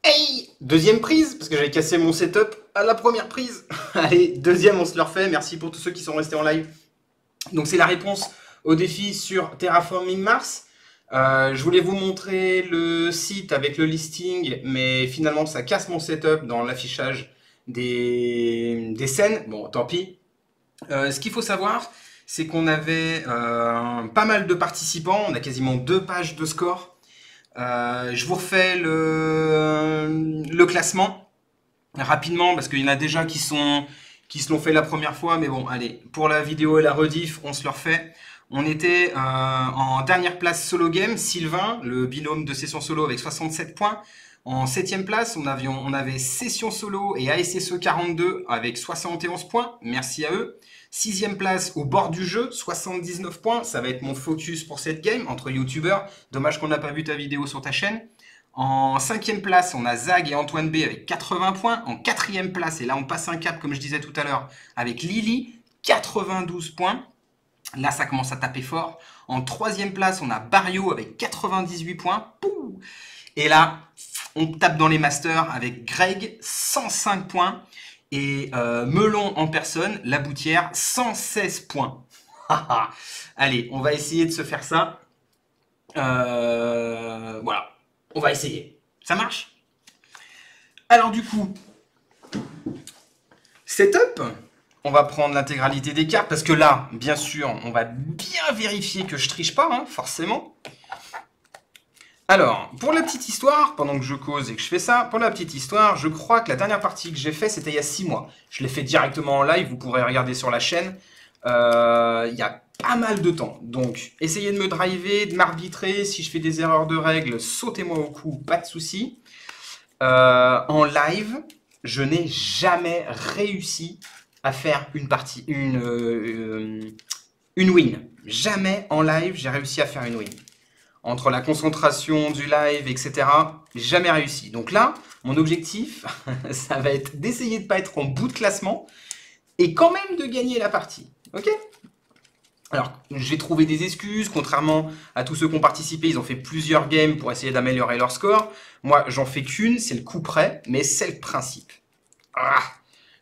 Hey! Deuxième prise, parce que j'avais cassé mon setup à la première prise. Allez, deuxième, on se le refait. Merci pour tous ceux qui sont restés en live. Donc c'est la réponse au défi sur Terraforming Mars. Je voulais vous montrer le site avec le listing, mais finalement ça casse mon setup dans l'affichage des scènes. Bon, tant pis. Ce qu'il faut savoir, c'est qu'on avait pas mal de participants. On a quasiment 2 pages de score. Je vous refais le classement rapidement parce qu'il y en a déjà qui se l'ont fait la première fois, mais bon, allez, pour la vidéo et la rediff, on se le refait. On était en dernière place solo game, Sylvain, le binôme de session solo avec 67 points. En 7e place, on avait session solo et ASSE 42 avec 71 points. Merci à eux. 6e place au bord du jeu, 79 points. Ça va être mon focus pour cette game entre youtubeurs. Dommage qu'on n'a pas vu ta vidéo sur ta chaîne. En 5e place, on a Zag et Antoine B avec 80 points. En 4e place, et là on passe un cap comme je disais tout à l'heure, avec Lily, 92 points. Là ça commence à taper fort. En 3e place, on a Barrio avec 98 points. Pouh. Et là, on tape dans les masters avec Greg, 105 points. Et Melon en personne, la Boutière, 116 points. Allez, on va essayer de se faire ça. Voilà. On va essayer. Ça marche? Alors du coup, setup. On va prendre l'intégralité des cartes parce que là, bien sûr, on va bien vérifier que je triche pas, hein, forcément. Alors, pour la petite histoire, pendant que je cause et que je fais ça, pour la petite histoire, je crois que la dernière partie que j'ai fait, c'était il y a 6 mois. Je l'ai fait directement en live, vous pourrez regarder sur la chaîne. Il y a pas mal de temps. Donc, essayez de me driver, de m'arbitrer. Si je fais des erreurs de règles, sautez-moi au cou, pas de souci. En live, je n'ai jamais réussi à faire une partie, une win. Jamais en live, j'ai réussi à faire une win. Entre la concentration du live, etc., jamais réussi. Donc là, mon objectif, ça va être d'essayer de ne pas être en bout de classement et quand même de gagner la partie. Ok? Alors, j'ai trouvé des excuses, contrairement à tous ceux qui ont participé, ils ont fait plusieurs games pour essayer d'améliorer leur score. Moi, j'en fais qu'une, c'est le coup près, mais c'est le principe. Ah,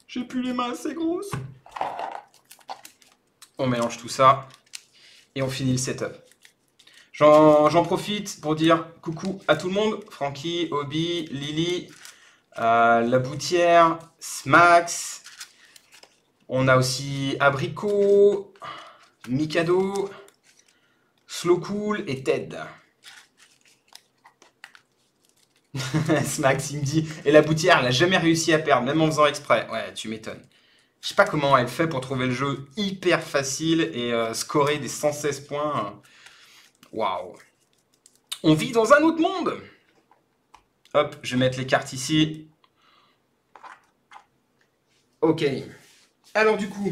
j'ai plus les mains assez grosses. On mélange tout ça et on finit le setup. J'en profite pour dire coucou à tout le monde. Francky, Obi, Lily, La Boutière, Smax. On a aussi Abricot, Mikado, Slowcool et Ted. Smax, il me dit, et La Boutière, elle n'a jamais réussi à perdre, même en faisant exprès. Ouais, tu m'étonnes. Je sais pas comment elle fait pour trouver le jeu hyper facile et scorer des 116 points. Waouh. On vit dans un autre monde. Hop, je vais mettre les cartes ici. Ok. Alors du coup...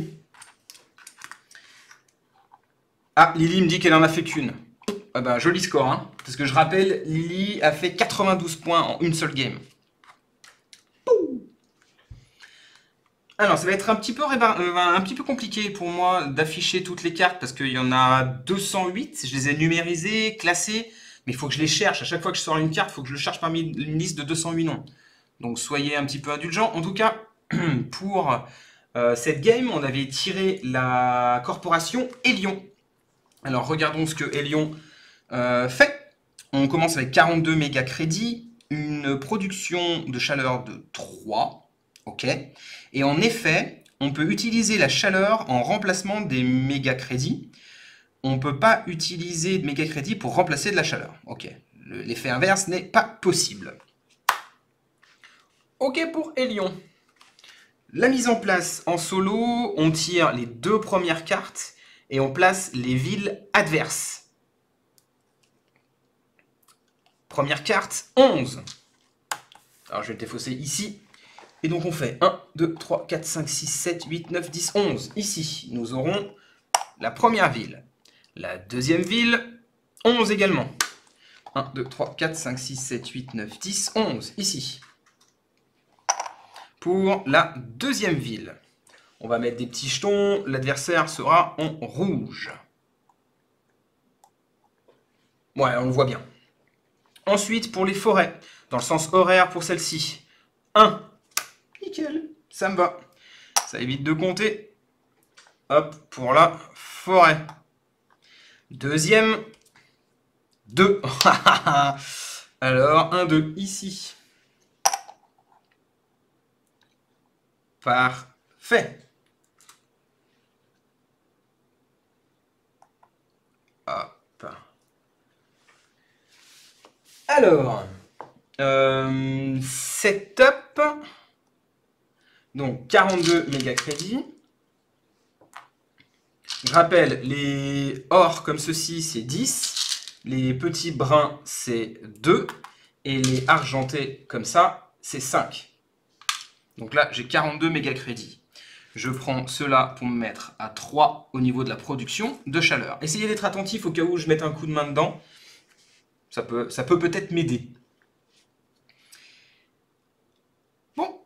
Ah, Lily me dit qu'elle en a fait qu'une. Ah ben, joli score, hein. Parce que je rappelle, Lily a fait 92 points en une seule game. Alors, ça va être un petit peu compliqué pour moi d'afficher toutes les cartes parce qu'il y en a 208. Je les ai numérisées, classées, mais il faut que je les cherche. À chaque fois que je sors une carte, il faut que je le cherche parmi une liste de 208 noms. Donc, soyez un petit peu indulgents. En tout cas, pour cette game, on avait tiré la corporation Hélion. Alors, regardons ce que Hélion fait. On commence avec 42 méga crédits, une production de chaleur de 3. Ok. Et en effet, on peut utiliser la chaleur en remplacement des méga crédits. On ne peut pas utiliser de méga crédits pour remplacer de la chaleur. Ok. L'effet inverse n'est pas possible. Ok pour Hélion. La mise en place en solo, on tire les 2 premières cartes et on place les villes adverses. Première carte, 11. Alors je vais le défausser ici. Et donc on fait 1, 2, 3, 4, 5, 6, 7, 8, 9, 10, 11. Ici, nous aurons la première ville. La deuxième ville, 11 également. 1, 2, 3, 4, 5, 6, 7, 8, 9, 10, 11. Ici. Pour la deuxième ville, on va mettre des petits jetons. L'adversaire sera en rouge. Ouais, on le voit bien. Ensuite, pour les forêts, dans le sens horaire pour celle-ci. 1. Nickel, ça me va. Ça évite de compter. Hop, pour la forêt. Deuxième. 2. Alors, 1, 2, ici. Parfait. Hop. Alors, setup. Donc, 42 méga crédits. Je rappelle, les or comme ceci, c'est 10. Les petits bruns, c'est 2. Et les argentés comme ça, c'est 5. Donc là, j'ai 42 méga crédits. Je prends cela pour me mettre à 3 au niveau de la production de chaleur. Essayez d'être attentif au cas où je mette un coup de main dedans. Ça peut peut-être m'aider. Bon,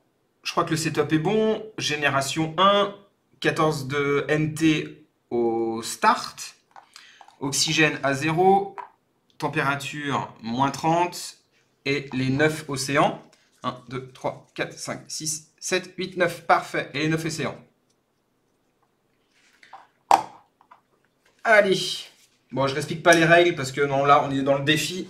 je crois que le setup est bon. Génération 1, 14 de NT au start. Oxygène à 0. Température moins 30. Et les 9 océans. 1, 2, 3, 4, 5, 6, 7, 8, 9. Parfait. Et les 9 océans. Allez. Bon, je ne explique pas les règles parce que non, là, on est dans le défi.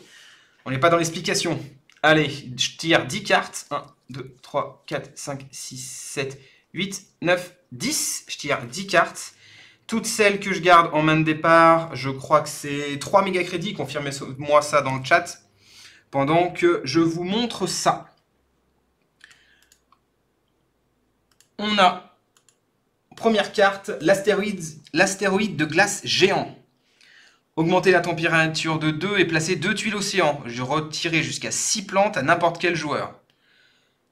On n'est pas dans l'explication. Allez, je tire 10 cartes. 1, 2, 3, 4, 5, 6, 7, 8, 9, 10. Je tire 10 cartes. Toutes celles que je garde en main de départ, je crois que c'est 3 méga crédits. Confirmez-moi ça dans le chat. Pendant que je vous montre ça. On a, première carte, l'astéroïde de glace géant. Augmenter la température de 2 et placer 2 tuiles océan. Je retirer jusqu'à 6 plantes à n'importe quel joueur.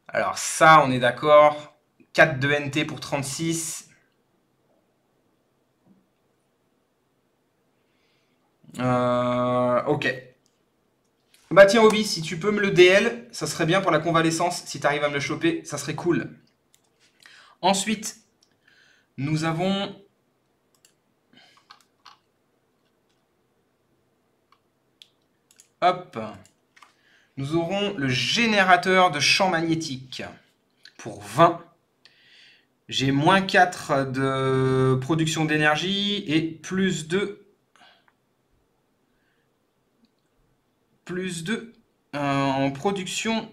Alors ça, on est d'accord. 4 de NT pour 36. Ok. Bah tiens, Obi, si tu peux me le DL, ça serait bien pour la convalescence. Si tu arrives à me le choper, ça serait cool. Ensuite, nous avons... Hop. Nous aurons le générateur de champ magnétique pour 20. J'ai moins 4 de production d'énergie et plus 2 en production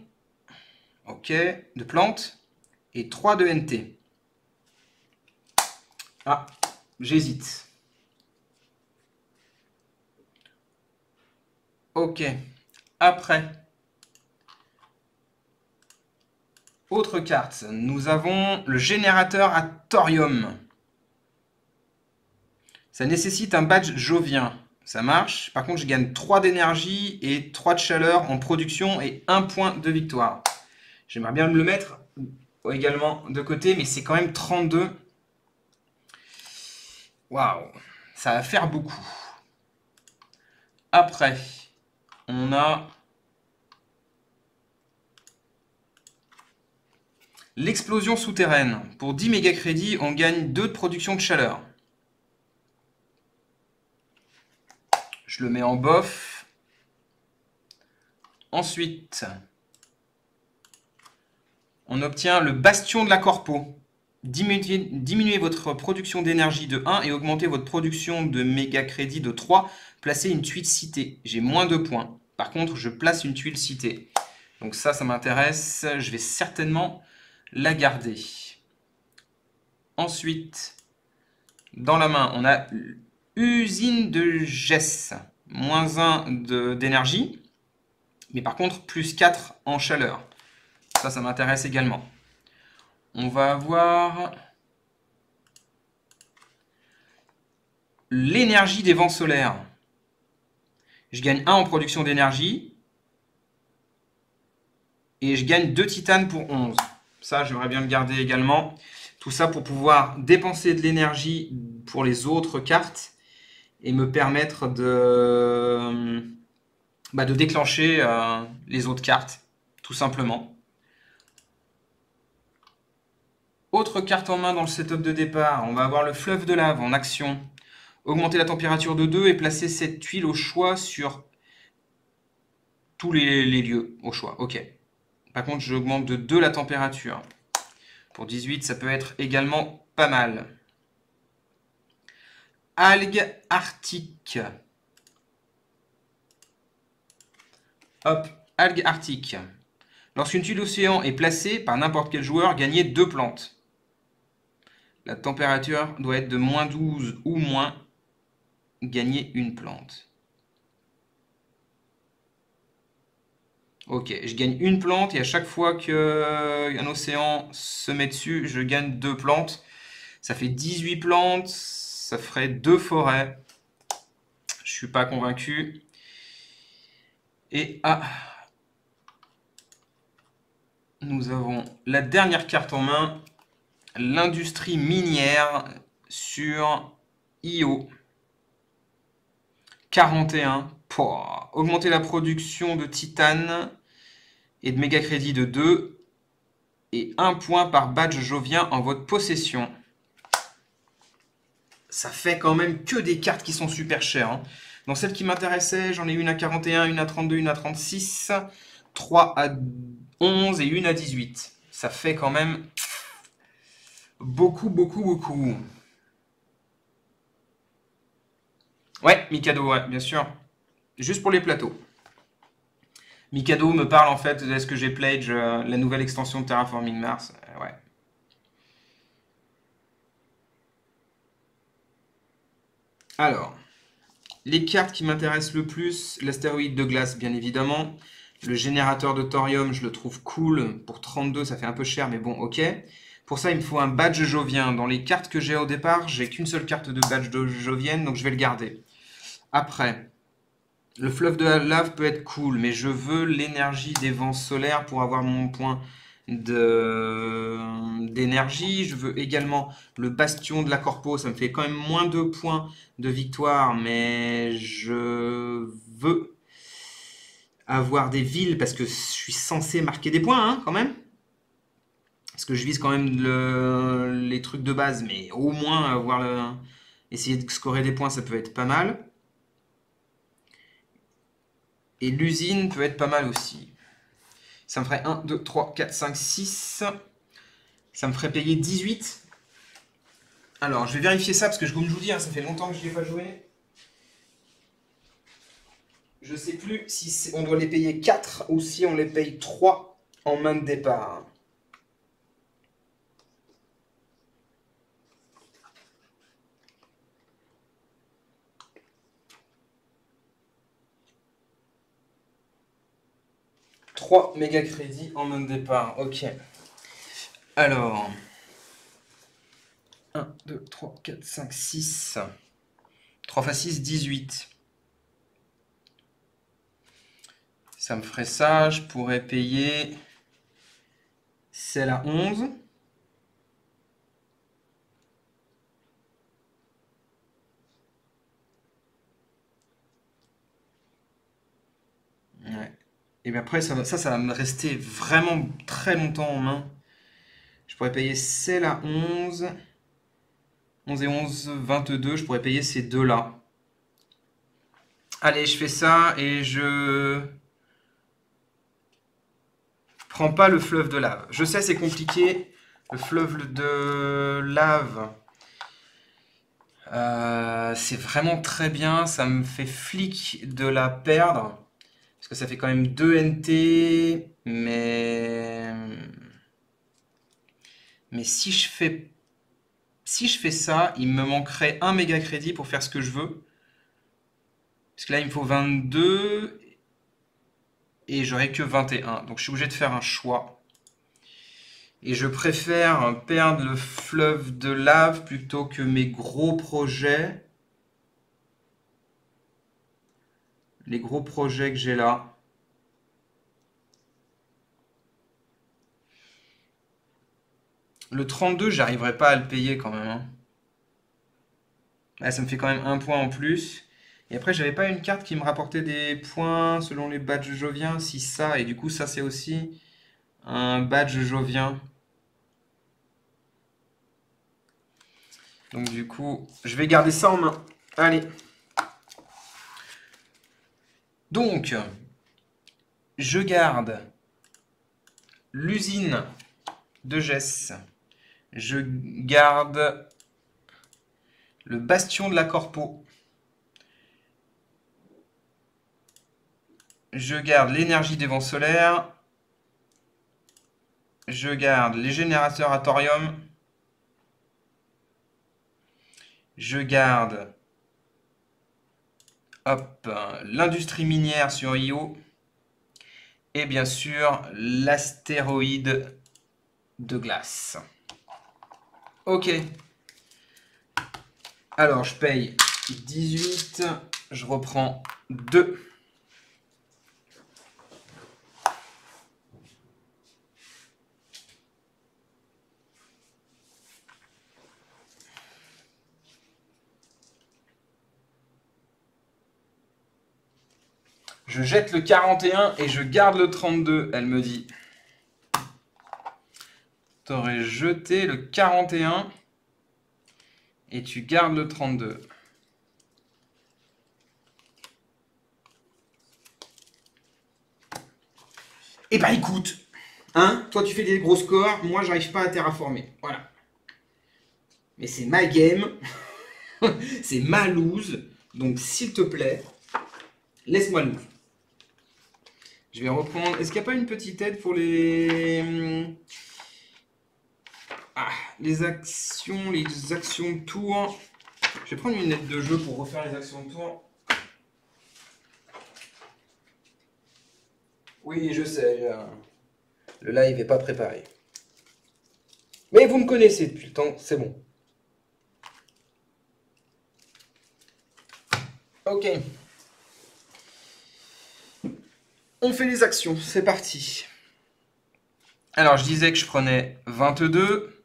de plantes et 3 de NT. Ah, j'hésite. Ok. Après, autre carte. Nous avons le générateur à thorium. Ça nécessite un badge jovien. Ça marche. Par contre, je gagne 3 d'énergie et 3 de chaleur en production et 1 point de victoire. J'aimerais bien me le mettre également de côté, mais c'est quand même 32. Waouh, ça va faire beaucoup. Après, on a l'explosion souterraine. Pour 10 méga crédits, on gagne 2 de production de chaleur. Je le mets en bof. Ensuite, on obtient le bastion de la corpo. Diminuez votre production d'énergie de 1 et augmentez votre production de méga crédit de 3. Placez une tuile citée. J'ai moins 2 points. Par contre, je place une tuile citée. Donc ça m'intéresse. Je vais certainement la garder. Ensuite, dans la main, on a usine de Gess. Moins 1 d'énergie. Mais par contre, plus 4 en chaleur. Ça m'intéresse également. On va avoir l'énergie des vents solaires. Je gagne 1 en production d'énergie. Et je gagne 2 titanes pour 11. Ça, j'aimerais bien le garder également. Tout ça pour pouvoir dépenser de l'énergie pour les autres cartes. Et me permettre de déclencher les autres cartes. Tout simplement. Autre carte en main dans le setup de départ, on va avoir le fleuve de lave en action. Augmenter la température de 2 et placer cette tuile au choix sur tous les lieux au choix. Ok. Par contre, j'augmente de 2 la température. Pour 18, ça peut être également pas mal. Algues arctiques. Hop, algues arctiques. Lorsqu'une tuile d'océan est placée par n'importe quel joueur, gagnez 2 plantes. La température doit être de moins 12 ou moins. Gagner une plante. Ok, je gagne une plante et à chaque fois qu'un océan se met dessus, je gagne 2 plantes. Ça fait 18 plantes, ça ferait 2 forêts. Je suis pas convaincu. Et nous avons la dernière carte en main, l'industrie minière sur IO. 41. Pour augmenter la production de titane et de méga crédit de 2 et 1 point par badge jovien en votre possession. Ça fait quand même que des cartes qui sont super chères. Hein. Dans celles qui m'intéressaient, j'en ai une à 41, une à 32, une à 36, 3 à 11 et une à 18. Ça fait quand même beaucoup, beaucoup, beaucoup. Ouais, Mikado, ouais, bien sûr. Juste pour les plateaux. Mikado me parle en fait de ce que j'ai pledge, la nouvelle extension de Terraforming Mars. Ouais. Alors, les cartes qui m'intéressent le plus, l'astéroïde de glace bien évidemment. Le générateur de thorium, je le trouve cool. Pour 32, ça fait un peu cher, mais bon, ok. Pour ça, il me faut un badge jovien. Dans les cartes que j'ai au départ, j'ai qu'une seule carte de badge de jovienne, donc je vais le garder. Après, le fleuve de la lave peut être cool, mais je veux l'énergie des vents solaires pour avoir mon point d'énergie. Je veux également le bastion de la corpo, ça me fait quand même moins 2 points de victoire, mais je veux avoir des villes parce que je suis censé marquer des points hein, quand même. Parce que je vise quand même les trucs de base, mais au moins avoir essayer de scorer des points, ça peut être pas mal. Et l'usine peut être pas mal aussi. Ça me ferait 1, 2, 3, 4, 5, 6. Ça me ferait payer 18. Alors, je vais vérifier ça parce que comme je vous dis, hein, ça fait longtemps que je n'y ai pas joué. Je sais plus si on doit les payer 4 ou si on les paye 3 en main de départ. « 3 méga crédits en main de départ. Ok. Alors. 1, 2, 3, 4, 5, 6. 3 x 6, 18. Ça me ferait ça. Je pourrais payer celle à 11. Ouais. Et bien après, ça va me rester vraiment très longtemps en main. Je pourrais payer celle à 11. 11 et 11, 22. Je pourrais payer ces deux-là. Allez, je fais ça et je prends pas le fleuve de lave. Je sais, c'est compliqué. Le fleuve de lave, c'est vraiment très bien. Ça me fait flic de la perdre. Parce que ça fait quand même 2 NT. Mais si je fais ça, il me manquerait un méga crédit pour faire ce que je veux. Parce que là, il me faut 22 et j'aurai que 21. Donc je suis obligé de faire un choix. Et je préfère perdre le fleuve de lave plutôt que mes gros projets. Les gros projets que j'ai là. Le 32, j'arriverai pas à le payer quand même. Hein. Là, ça me fait quand même un point en plus. Et après, j'avais pas une carte qui me rapportait des points selon les badges joviens. Si ça, et du coup, ça c'est aussi un badge jovien. Donc du coup, je vais garder ça en main. Allez. Donc, Je garde l'usine de Gess. Je garde le bastion de la Corpo. Je garde l'énergie des vents solaires. Je garde les générateurs à thorium. Je garde l'industrie minière sur Io. Et bien sûr, l'astéroïde de glace. Ok. Alors, je paye 18. Je reprends 2. Je jette le 41 et je garde le 32, elle me dit. T'aurais jeté le 41 et tu gardes le 32. Eh ben écoute, hein, toi tu fais des gros scores, moi j'arrive pas à terraformer. Voilà. Mais c'est ma game, c'est ma loose, donc s'il te plaît, laisse-moi loose. Je vais reprendre. Est-ce qu'il n'y a pas une petite aide pour les actions, de tour? Je vais prendre une aide de jeu pour refaire les actions de tour. Oui, je sais. Le live n'est pas préparé. Mais vous me connaissez depuis le temps, c'est bon. Ok. On fait les actions, c'est parti. Alors, je disais que je prenais 22.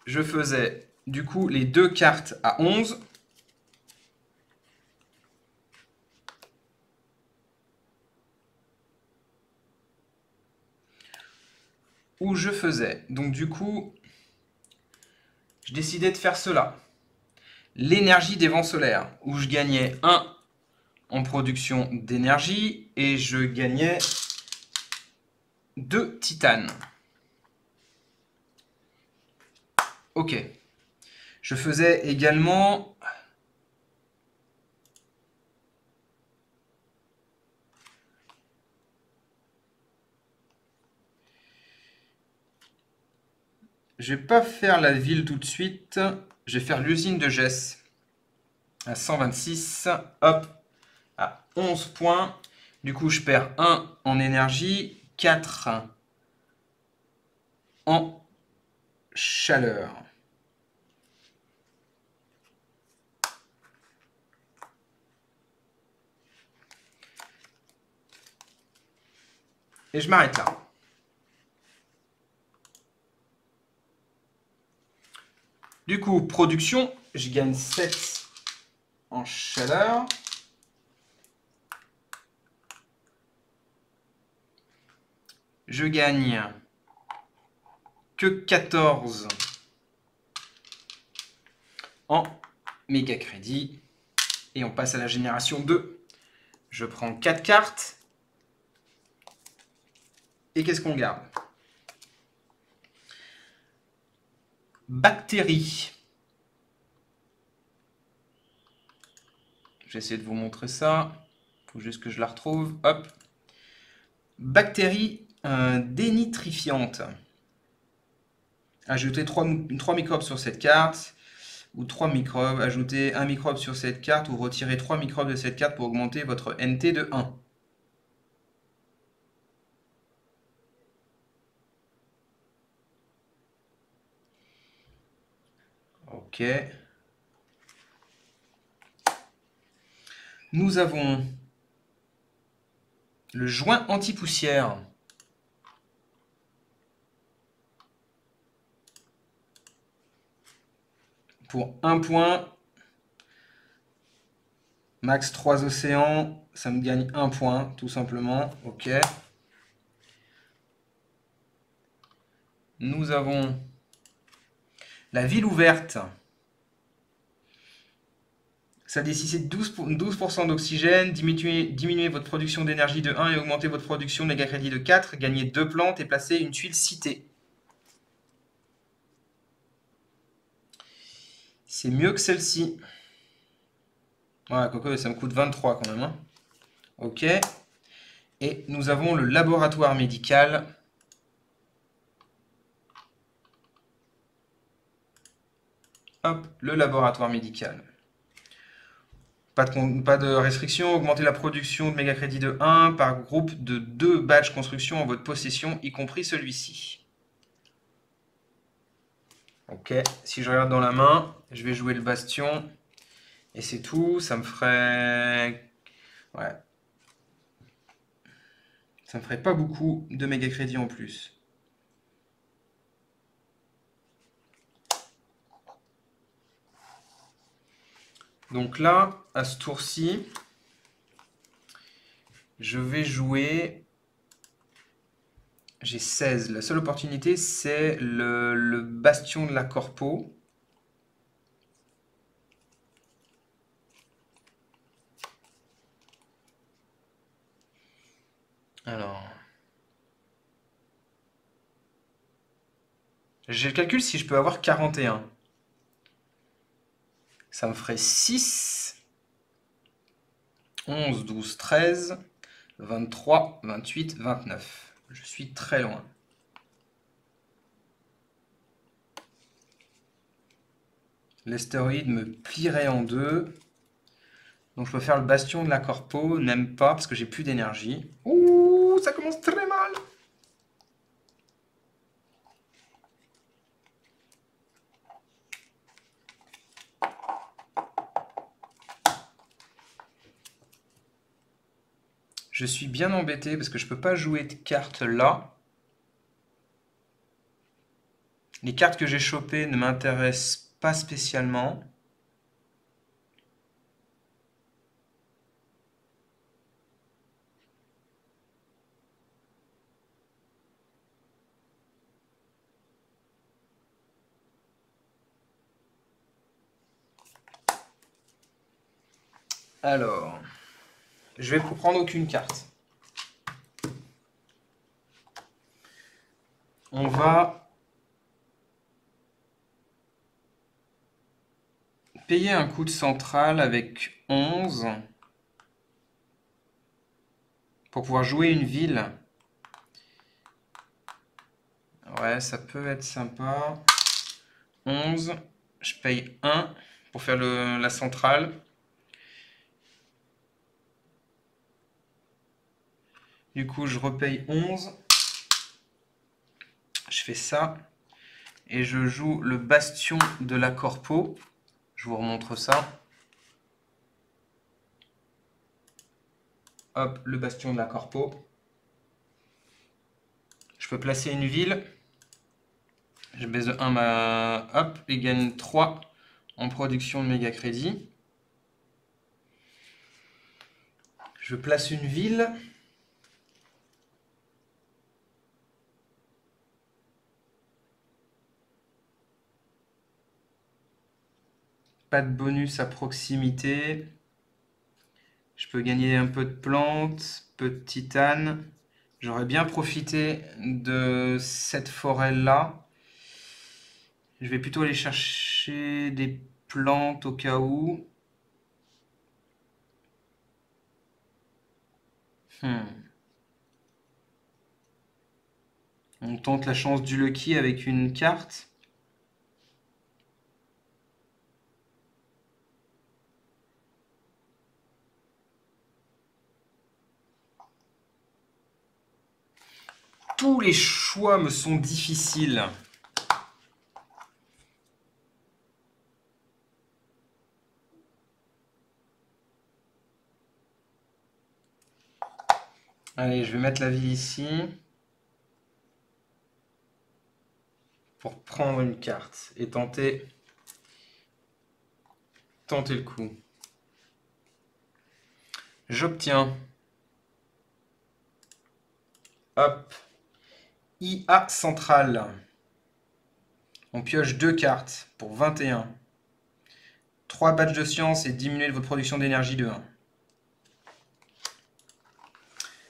Je faisais du coup les 2 cartes à 11. Où je faisais, donc du coup, je décidais de faire cela. L'énergie des vents solaires, où je gagnais 1 en production d'énergie et je gagnais 2 titanes. Ok. Je faisais également je vais pas faire la ville tout de suite. Je vais faire l'usine de Gess à 126. Hop, à 11 points. Du coup, je perds 1 en énergie, 4 en chaleur. Et je m'arrête là. Du coup, production, je gagne 7 en chaleur. Je gagne que 14 en méga crédit. Et on passe à la génération 2. Je prends 4 cartes. Et qu'est-ce qu'on garde? Bactéries. Je vais essayer de vous montrer ça. Il faut juste que je la retrouve. Hop. Bactéries dénitrifiantes. Ajouter 3 microbes sur cette carte. Ou 3 microbes. Ajouter 1 microbe sur cette carte. Ou retirer 3 microbes de cette carte pour augmenter votre NT de 1. Ok. Nous avons le joint anti-poussière. Pour 1 point. Max 3 océans. Ça me gagne 1 point, tout simplement. Ok. Nous avons la ville ouverte. Ça nécessite 12% d'oxygène, diminuez votre production d'énergie de 1 et augmentez votre production de méga crédit de 4, gagnez 2 plantes et placez une tuile citée. C'est mieux que celle-ci. Ouais, quoique ça me coûte 23 quand même. Hein. Ok. Et nous avons le laboratoire médical. Hop, le laboratoire médical. Pas de restriction, augmentez la production de méga crédit de 1 par groupe de 2 badges construction en votre possession, y compris celui-ci. Ok, si je regarde dans la main, je vais jouer le bastion. Et c'est tout, ça me ferait... Ouais. Ça me ferait pas beaucoup de méga crédit en plus. Donc là, à ce tour-ci, je vais jouer... J'ai 16. La seule opportunité, c'est le bastion de la corpo. Alors... J'ai le calcul si je peux avoir 41. Ça me ferait 6, 11, 12, 13, 23, 28, 29. Je suis très loin. L'astéroïde me plierait en deux. Donc je peux faire le bastion de la corpo. N'aime pas parce que j'ai plus d'énergie. Ouh, ça commence très mal. Je suis bien embêté parce que je peux pas jouer de cartes là. Les cartes que j'ai chopées ne m'intéressent pas spécialement. Alors, je vais prendre aucune carte. On va payer un coup de centrale avec 11 pour pouvoir jouer une ville. Ouais, ça peut être sympa. 11, je paye 1 pour faire la centrale. Du coup, je repaye 11. Je fais ça. Et je joue le bastion de la corpo. Je vous remontre ça. Hop, le bastion de la corpo. Je peux placer une ville. Je baisse de 1 ma... Hop, et gagne 3 en production de méga crédit. Je place une ville. Pas de bonus à proximité. Je peux gagner un peu de plantes, peu de titane. J'aurais bien profité de cette forêt-là. Je vais plutôt aller chercher des plantes au cas où. On tente la chance du lucky avec une carte. Tous les choix me sont difficiles. Allez, je vais mettre la ville ici. Pour prendre une carte et tenter le coup. J'obtiens. Hop. IA centrale. On pioche 2 cartes pour 21. 3 badges de science et diminuer votre production d'énergie de 1.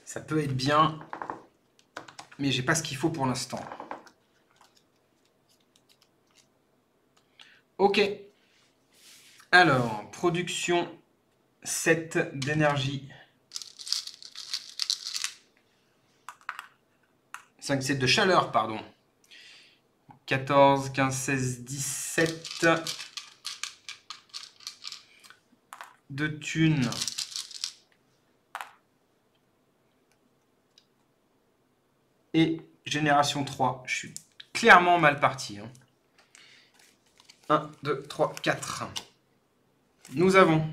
Ça peut être bien, mais j'ai pas ce qu'il faut pour l'instant. Ok. Alors, production 7 d'énergie. 5, 7 de chaleur, pardon. 14, 15, 16, 17. De thunes. Et génération 3. Je suis clairement mal parti. 1, 2, 3, 4. Nous avons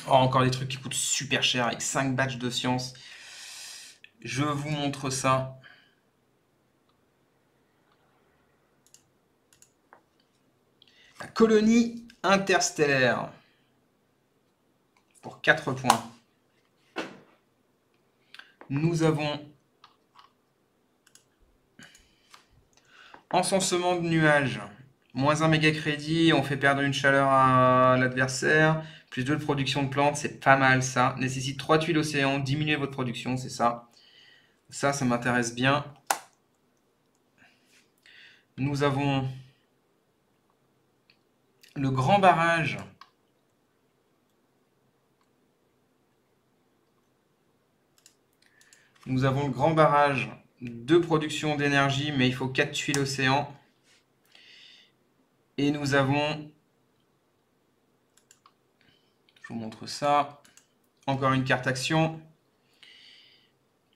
encore des trucs qui coûtent super cher avec 5 badges de science. Je vous montre ça. La colonie interstellaire. Pour 4 points. Nous avons encensement de nuages. Moins 1 méga crédit, on fait perdre une chaleur à l'adversaire. Plus 2 de production de plantes, c'est pas mal ça. Nécessite 3 tuiles océan, diminuer votre production, c'est ça. Ça m'intéresse bien. Nous avons le grand barrage. Nous avons le grand barrage de production d'énergie, mais il faut 4 tuiles océan. Et nous avons, je vous montre ça, encore une carte action.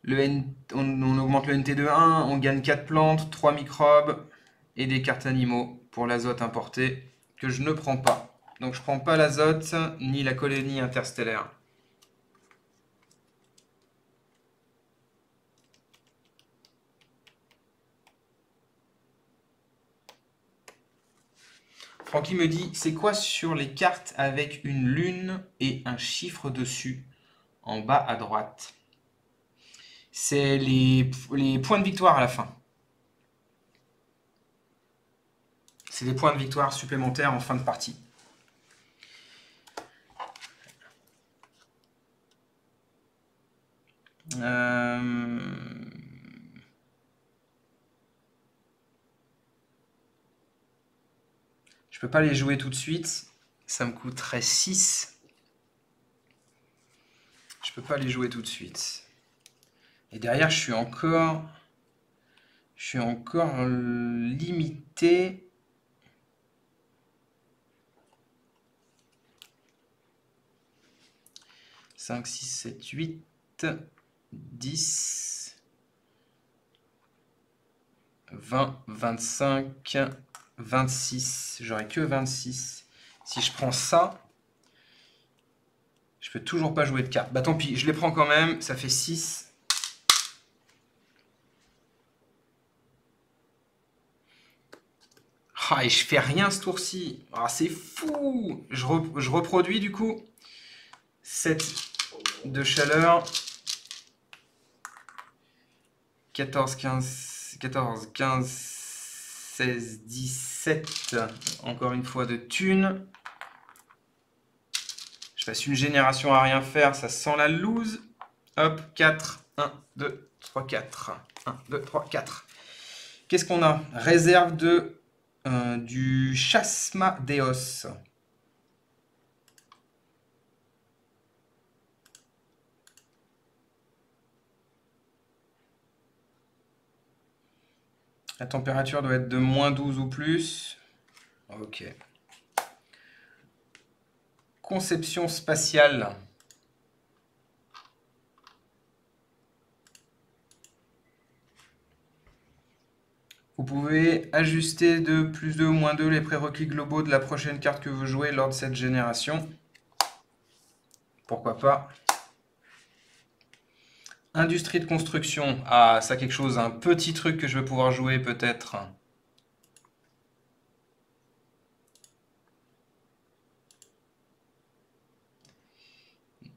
On augmente le NT de 1, on gagne 4 plantes, 3 microbes et des cartes animaux pour l'azote importé que je ne prends pas. Donc je ne prends pas l'azote ni la colonie interstellaire. Francky me dit, c'est quoi sur les cartes avec une lune et un chiffre dessus, en bas à droite? C'est les points de victoire à la fin. C'est des points de victoire supplémentaires en fin de partie. Je peux pas les jouer tout de suite. Ça me coûterait 6. Je peux pas les jouer tout de suite. Et derrière, je suis encore limité. « 5, 6, 7, 8, 10, 20, 25, 26. J'aurais que 26. Si je prends ça, je peux toujours pas jouer de cartes. Bah tant pis, je les prends quand même. Ça fait 6. Ah, et je fais rien ce tour-ci. Ah, c'est fou. Je reproduis du coup. 7 de chaleur. 14, 15, 16, 17. Encore une fois de thunes. Je passe une génération à rien faire. Ça sent la loose. Hop, 4. 1, 2, 3, 4. 1, 2, 3, 4. Qu'est-ce qu'on a? Réserve du Chasma Deos. La température doit être de moins 12 ou plus. Ok. Conception spatiale. Vous pouvez ajuster de plus 2 ou moins 2 les prérequis globaux de la prochaine carte que vous jouez lors de cette génération. Pourquoi pas. Industrie de construction. Ah, ça quelque chose, un petit truc que je vais pouvoir jouer peut-être.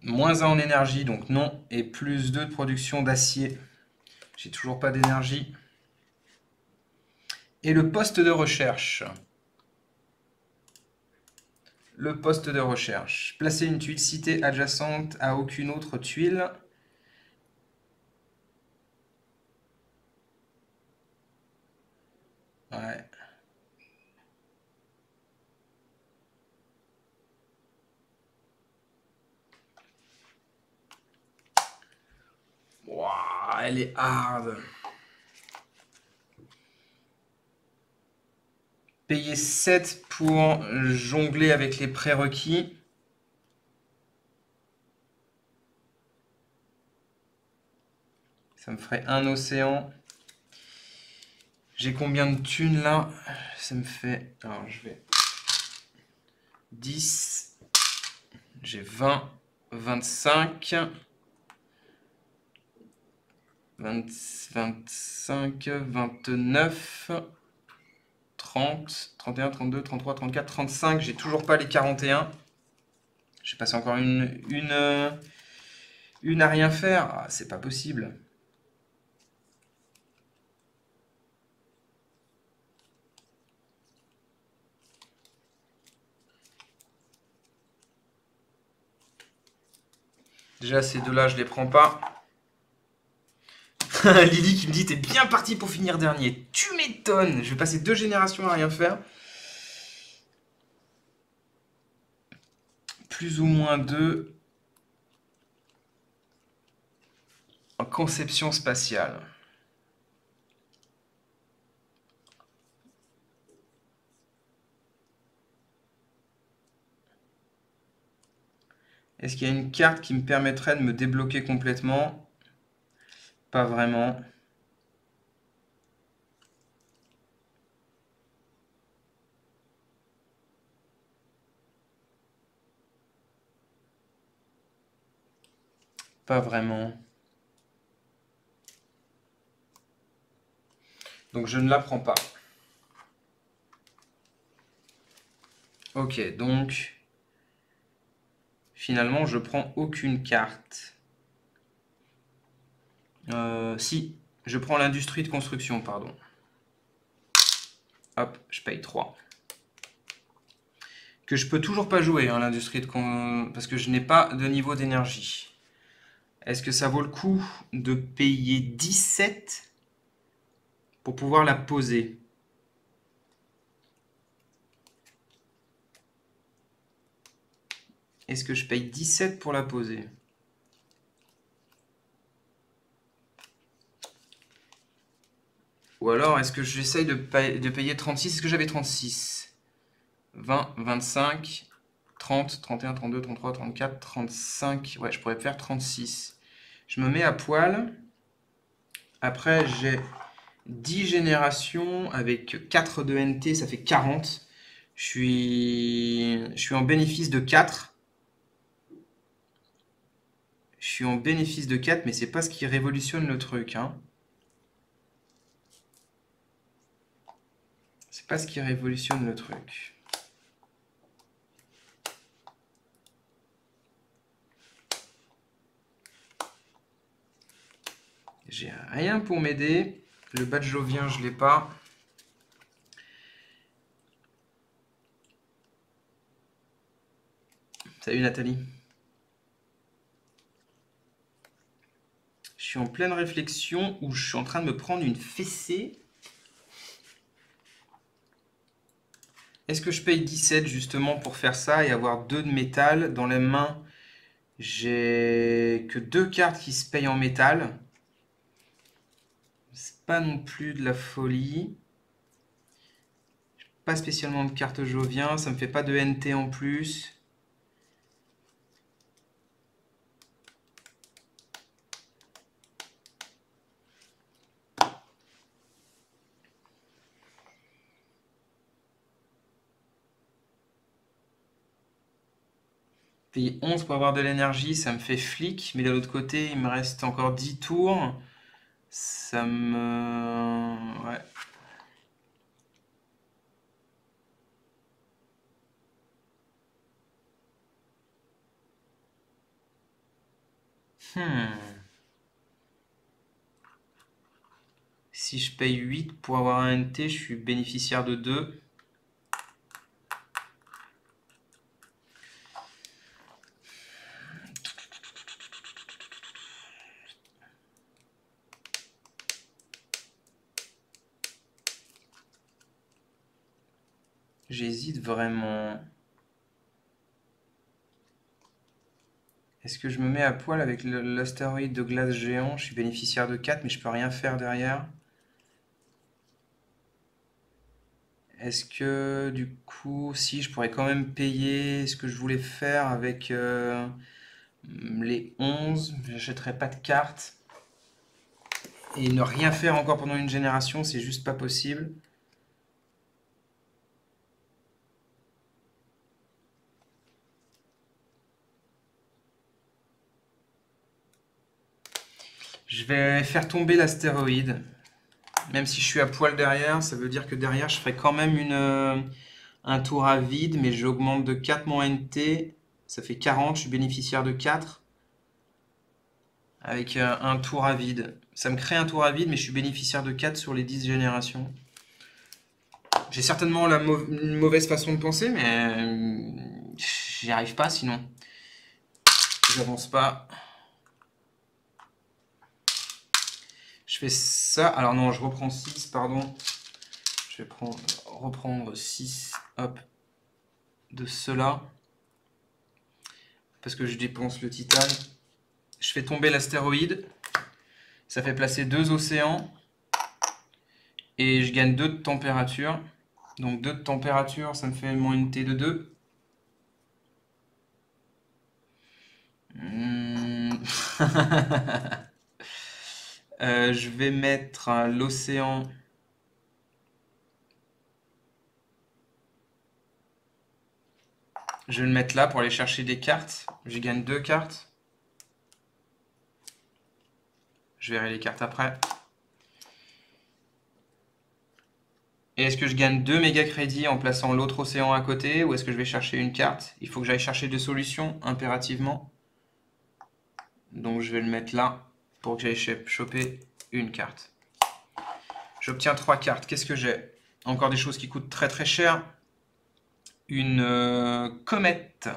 Moins 1 en énergie, donc non. Et plus 2 de production d'acier. J'ai toujours pas d'énergie. Et le poste de recherche. le poste de recherche. Placer une tuile citée adjacente à aucune autre tuile. Ouais. Wow, elle est hard. Payer 7 pour jongler avec les prérequis. Ça me ferait un océan. J'ai combien de thunes là? Ça me fait... Alors je vais... 10. J'ai 20. 25. 25. 29. 30. 31, 32, 33, 34, 35. J'ai toujours pas les 41. J'ai passé encore une à rien faire. Ah, c'est pas possible. Déjà, ces deux-là, je les prends pas. Lily qui me dit, t'es bien parti pour finir dernier. Tu m'étonnes. Je vais passer 2 générations à rien faire. Plus ou moins 2 en conception spatiale. Est-ce qu'il y a une carte qui me permettrait de me débloquer complètement? Pas vraiment. Pas vraiment. Donc je ne la prends pas. Ok, donc finalement je prends aucune carte. Si, je prends l'industrie de construction, pardon. Hop, je paye 3. Que je peux toujours pas jouer, hein, l'industrie de construction, parce que je n'ai pas de niveau d'énergie. Est-ce que ça vaut le coup de payer 17 pour pouvoir la poser? Est-ce que je paye 17 pour la poser? Ou alors, est-ce que j'essaye de payer 36? Est-ce que j'avais 36? 20, 25, 30, 31, 32, 33, 34, 35. Ouais, je pourrais faire 36. Je me mets à poil. Après, j'ai 10 générations avec 4 de NT, ça fait 40. Je suis en bénéfice de 4. Je suis en bénéfice de 4, mais c'est pas ce qui révolutionne le truc, hein. C'est pas ce qui révolutionne le truc. J'ai rien pour m'aider. Le badge jovien, je l'ai pas. Salut Nathalie. Je suis en pleine réflexion où je suis en train de me prendre une fessée. Est-ce que je paye 17 justement pour faire ça et avoir 2 de métal? Dans les mains, j'ai que 2 cartes qui se payent en métal. C'est pas non plus de la folie. Pas spécialement de carte jovien, ça me fait pas de NT en plus. Payer 11 pour avoir de l'énergie, ça me fait flic, mais de l'autre côté, il me reste encore 10 tours. Ça me... Ouais. Si je paye 8 pour avoir un, 1 NT, je suis bénéficiaire de 2. J'hésite vraiment. Est-ce que je me mets à poil avec l'astéroïde de glace géant? Je suis bénéficiaire de 4, mais je peux rien faire derrière. Est-ce que du coup, si je pourrais quand même payer ce que je voulais faire avec les 11, j'achèterais pas de cartes. Et ne rien faire encore pendant une génération, c'est juste pas possible. Je vais faire tomber l'astéroïde. Même si je suis à poil derrière, ça veut dire que derrière, je ferai quand même un tour à vide, mais j'augmente de 4 mon NT. Ça fait 40, je suis bénéficiaire de 4. Avec un tour à vide. Ça me crée un tour à vide, mais je suis bénéficiaire de 4 sur les 10 générations. J'ai certainement une mauvaise façon de penser, mais j'y arrive pas sinon. J'avance pas. Je fais ça. Alors non, je reprends 6, pardon. Je vais reprendre 6, hop, de cela. Parce que je dépense le titane. Je fais tomber l'astéroïde. Ça fait placer 2 océans. Et je gagne 2 de température. Donc 2 de température, ça me fait mon unité de 2. Je vais mettre l'océan. Je vais le mettre là pour aller chercher des cartes. Je gagne 2 cartes. Je verrai les cartes après. Et est-ce que je gagne 2 méga crédits en plaçant l'autre océan à côté, ou est-ce que je vais chercher une carte? Il faut que j'aille chercher des solutions impérativement. Donc je vais le mettre là pour que j'aille choper une carte. J'obtiens 3 cartes. Qu'est-ce que j'ai? Encore des choses qui coûtent très très cher. Une comète.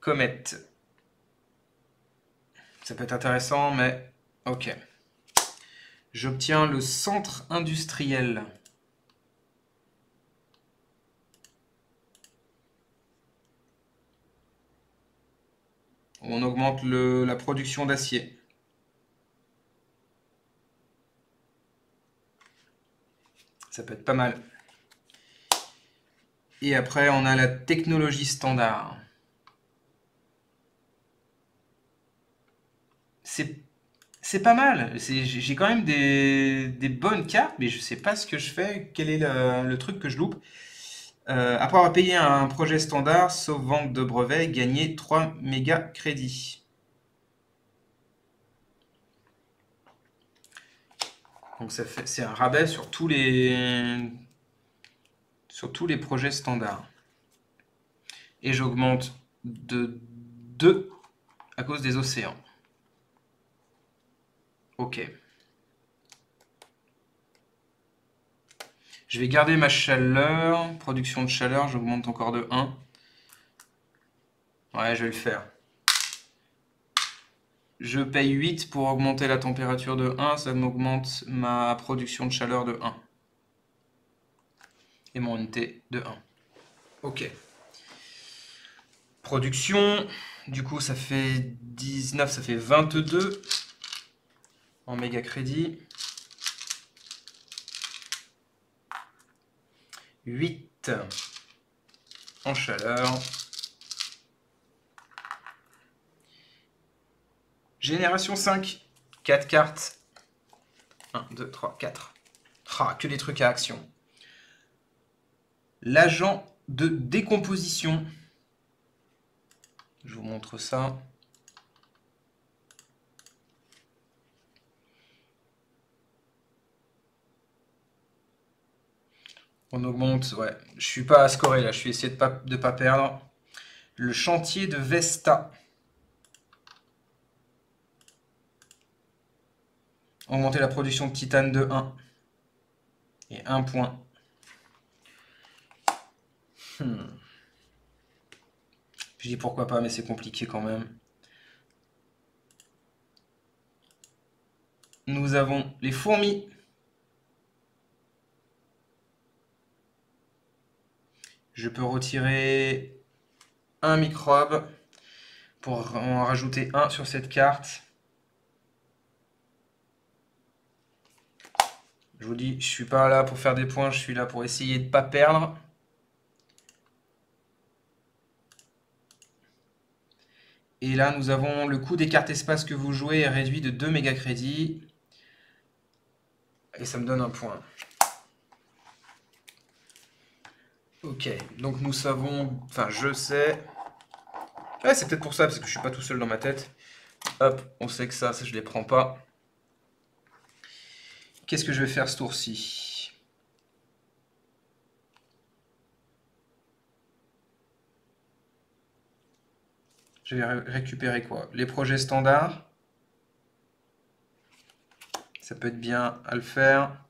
Comète. Ça peut être intéressant, mais ok. J'obtiens le centre industriel. On augmente la production d'acier. Ça peut être pas mal. Et après, on a la technologie standard. C'est pas mal. J'ai quand même des bonnes cartes, mais je sais pas ce que je fais. Quel est le truc que je loupe? Après avoir payé un projet standard, sauf vente de brevets, gagner 3 méga crédits. Donc c'est un rabais sur tous les projets standards. Et j'augmente de 2 à cause des océans. Ok. Je vais garder ma chaleur. Production de chaleur, j'augmente encore de 1. Ouais, je vais le faire. Je paye 8 pour augmenter la température de 1. Ça m'augmente ma production de chaleur de 1. Et mon unité de 1. Ok. Production. Du coup, ça fait 19, ça fait 22 en méga crédit. 8 en chaleur. Génération 5. 4 cartes. 1, 2, 3, 4. Ah, que des trucs à action. L'agent de décomposition. Je vous montre ça. On augmente, ouais. Je suis pas à scorer là, je suis essayé de pas perdre. Le chantier de Vesta. Augmenter la production de titane de 1. Et 1 point. Je dis pourquoi pas, mais c'est compliqué quand même. Nous avons les fourmis. Je peux retirer un microbe pour en rajouter un sur cette carte. Je vous dis, je suis pas là pour faire des points, je suis là pour essayer de ne pas perdre. Et là, nous avons le coût des cartes espace que vous jouez est réduit de 2 méga crédits. Et ça me donne un point. Ok, donc nous savons... Enfin, je sais... Ouais, c'est peut-être pour ça, parce que je suis pas tout seul dans ma tête. Hop, on sait que ça je les prends pas. Qu'est-ce que je vais faire ce tour-ci? Je vais récupérer quoi? Les projets standards. Ça peut être bien à le faire.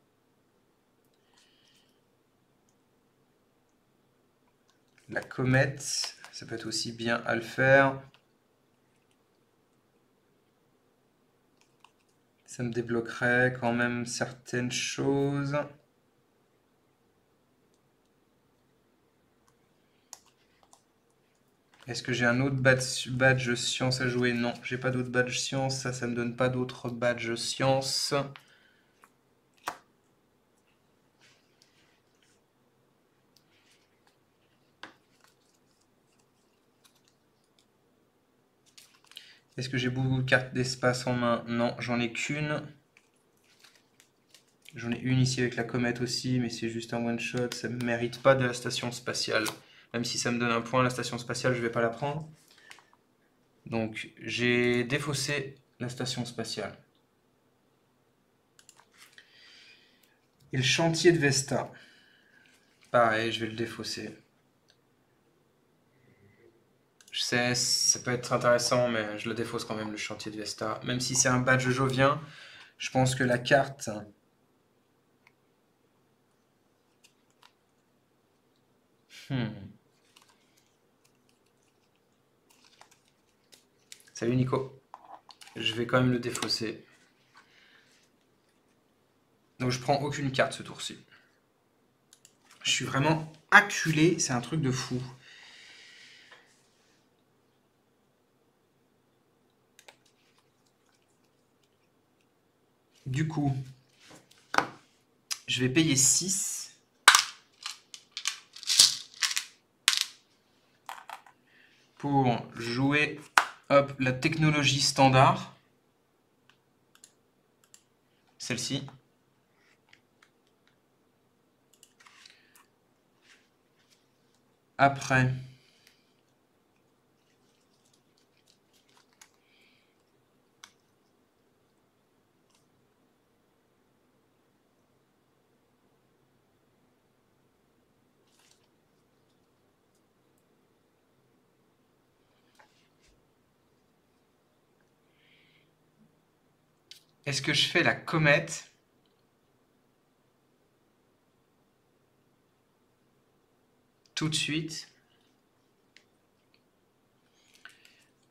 La comète, ça peut être aussi bien à le faire. Ça me débloquerait quand même certaines choses. Est-ce que j'ai un autre badge science à jouer? Non, j'ai pas d'autre badge science. Ça me donne pas d'autres badge science. Est-ce que j'ai beaucoup de cartes d'espace en main? Non, j'en ai qu'une. J'en ai une ici avec la comète aussi, mais c'est juste un one-shot. Ça ne mérite pas de la station spatiale. Même si ça me donne un point, la station spatiale, je ne vais pas la prendre. Donc, j'ai défaussé la station spatiale. Et le chantier de Vesta. Pareil, je vais le défausser. Je sais, ça peut être intéressant, mais je le défausse quand même, le chantier de Vesta. Même si c'est un badge jovien, je pense que la carte... Salut Nico. Je vais quand même le défausser. Donc je prends aucune carte ce tour-ci. Je suis vraiment acculé, c'est un truc de fou. Du coup, je vais payer 6 pour jouer hop, la technologie standard. Celle-ci. Après, est-ce que je fais la comète tout de suite?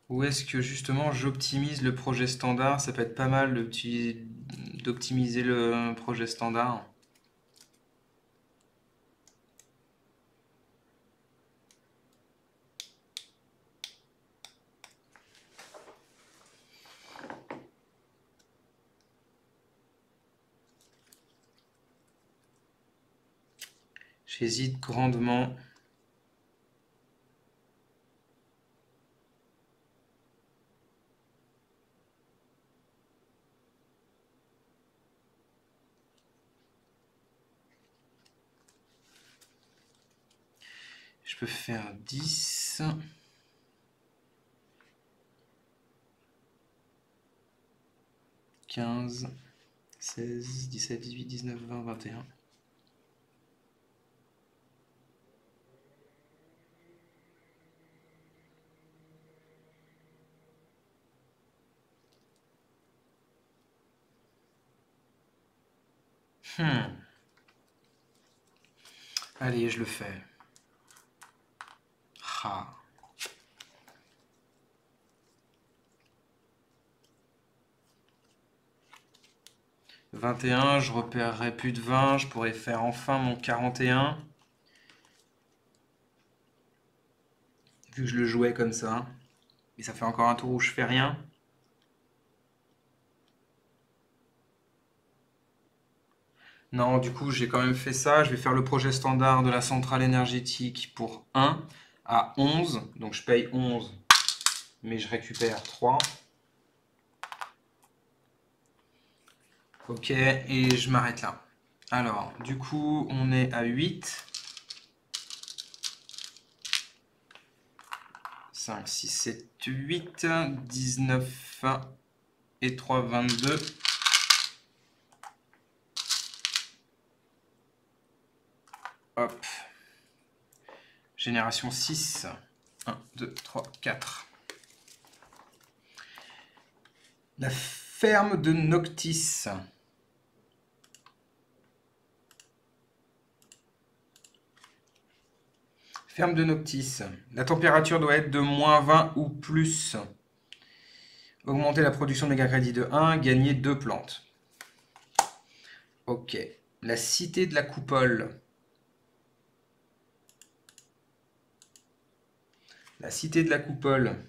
Ou est-ce que justement j'optimise le projet standard? Ça peut être pas mal d'optimiser le projet standard. J'hésite grandement. Je peux faire 10. 15, 16, 17, 18, 19, 20, 21. Allez, je le fais. Ah. 21, je repérerai plus de 20, je pourrais faire enfin mon 41. Vu que je le jouais comme ça. Et ça fait encore un tour où je fais rien. Non, du coup, j'ai quand même fait ça. Je vais faire le projet standard de la centrale énergétique pour 1 à 11. Donc, je paye 11, mais je récupère 3. Ok, et je m'arrête là. Alors, du coup, on est à 8. 5, 6, 7, 8. 19 et 3, 22. Hop. Génération 6. 1, 2, 3, 4. La ferme de Noctis. Ferme de Noctis. La température doit être de moins 20 ou plus. Augmenter la production de mégacrédits de 1, gagner 2 plantes. Ok. La cité de la coupole. La cité de la coupole.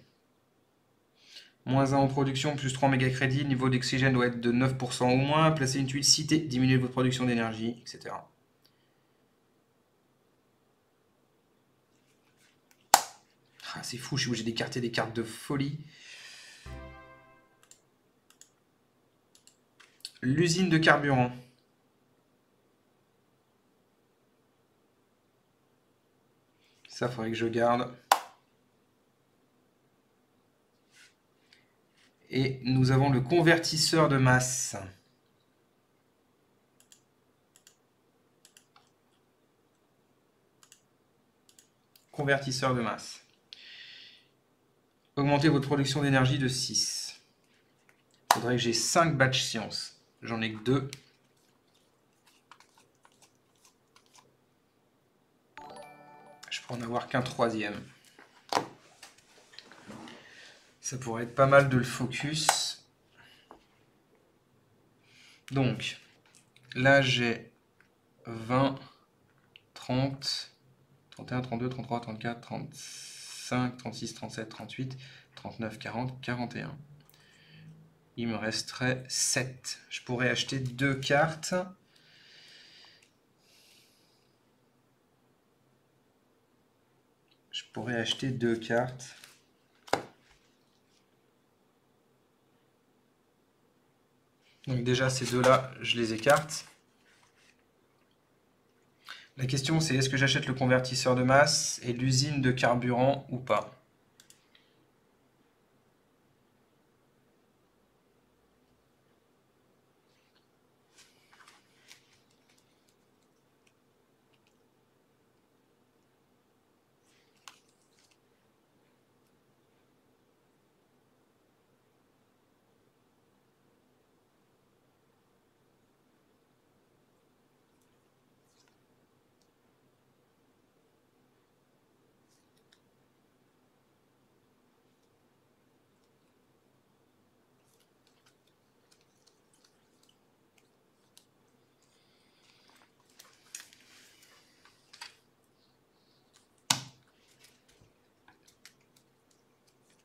Moins 1 en production, plus 3 mégacrédits. Niveau d'oxygène doit être de 9% au moins. Placez une tuile cité, diminuez votre production d'énergie, etc. Ah, c'est fou, je suis obligé d'écarter des cartes de folie. L'usine de carburant. Ça, faudrait que je garde. Et nous avons le convertisseur de masse. Convertisseur de masse. Augmentez votre production d'énergie de 6. Il faudrait que j'ai 5 batch science. J'en ai que 2. Je peux en avoir qu'un troisième. Ça pourrait être pas mal de le focus. Donc, là j'ai 20, 30, 31, 32, 33, 34, 35, 36, 37, 38, 39, 40, 41. Il me resterait 7. Je pourrais acheter 2 cartes. Je pourrais acheter 2 cartes. Donc déjà, ces deux-là, je les écarte. La question, c'est est-ce que j'achète le convertisseur de masse et l'usine de carburant ou pas?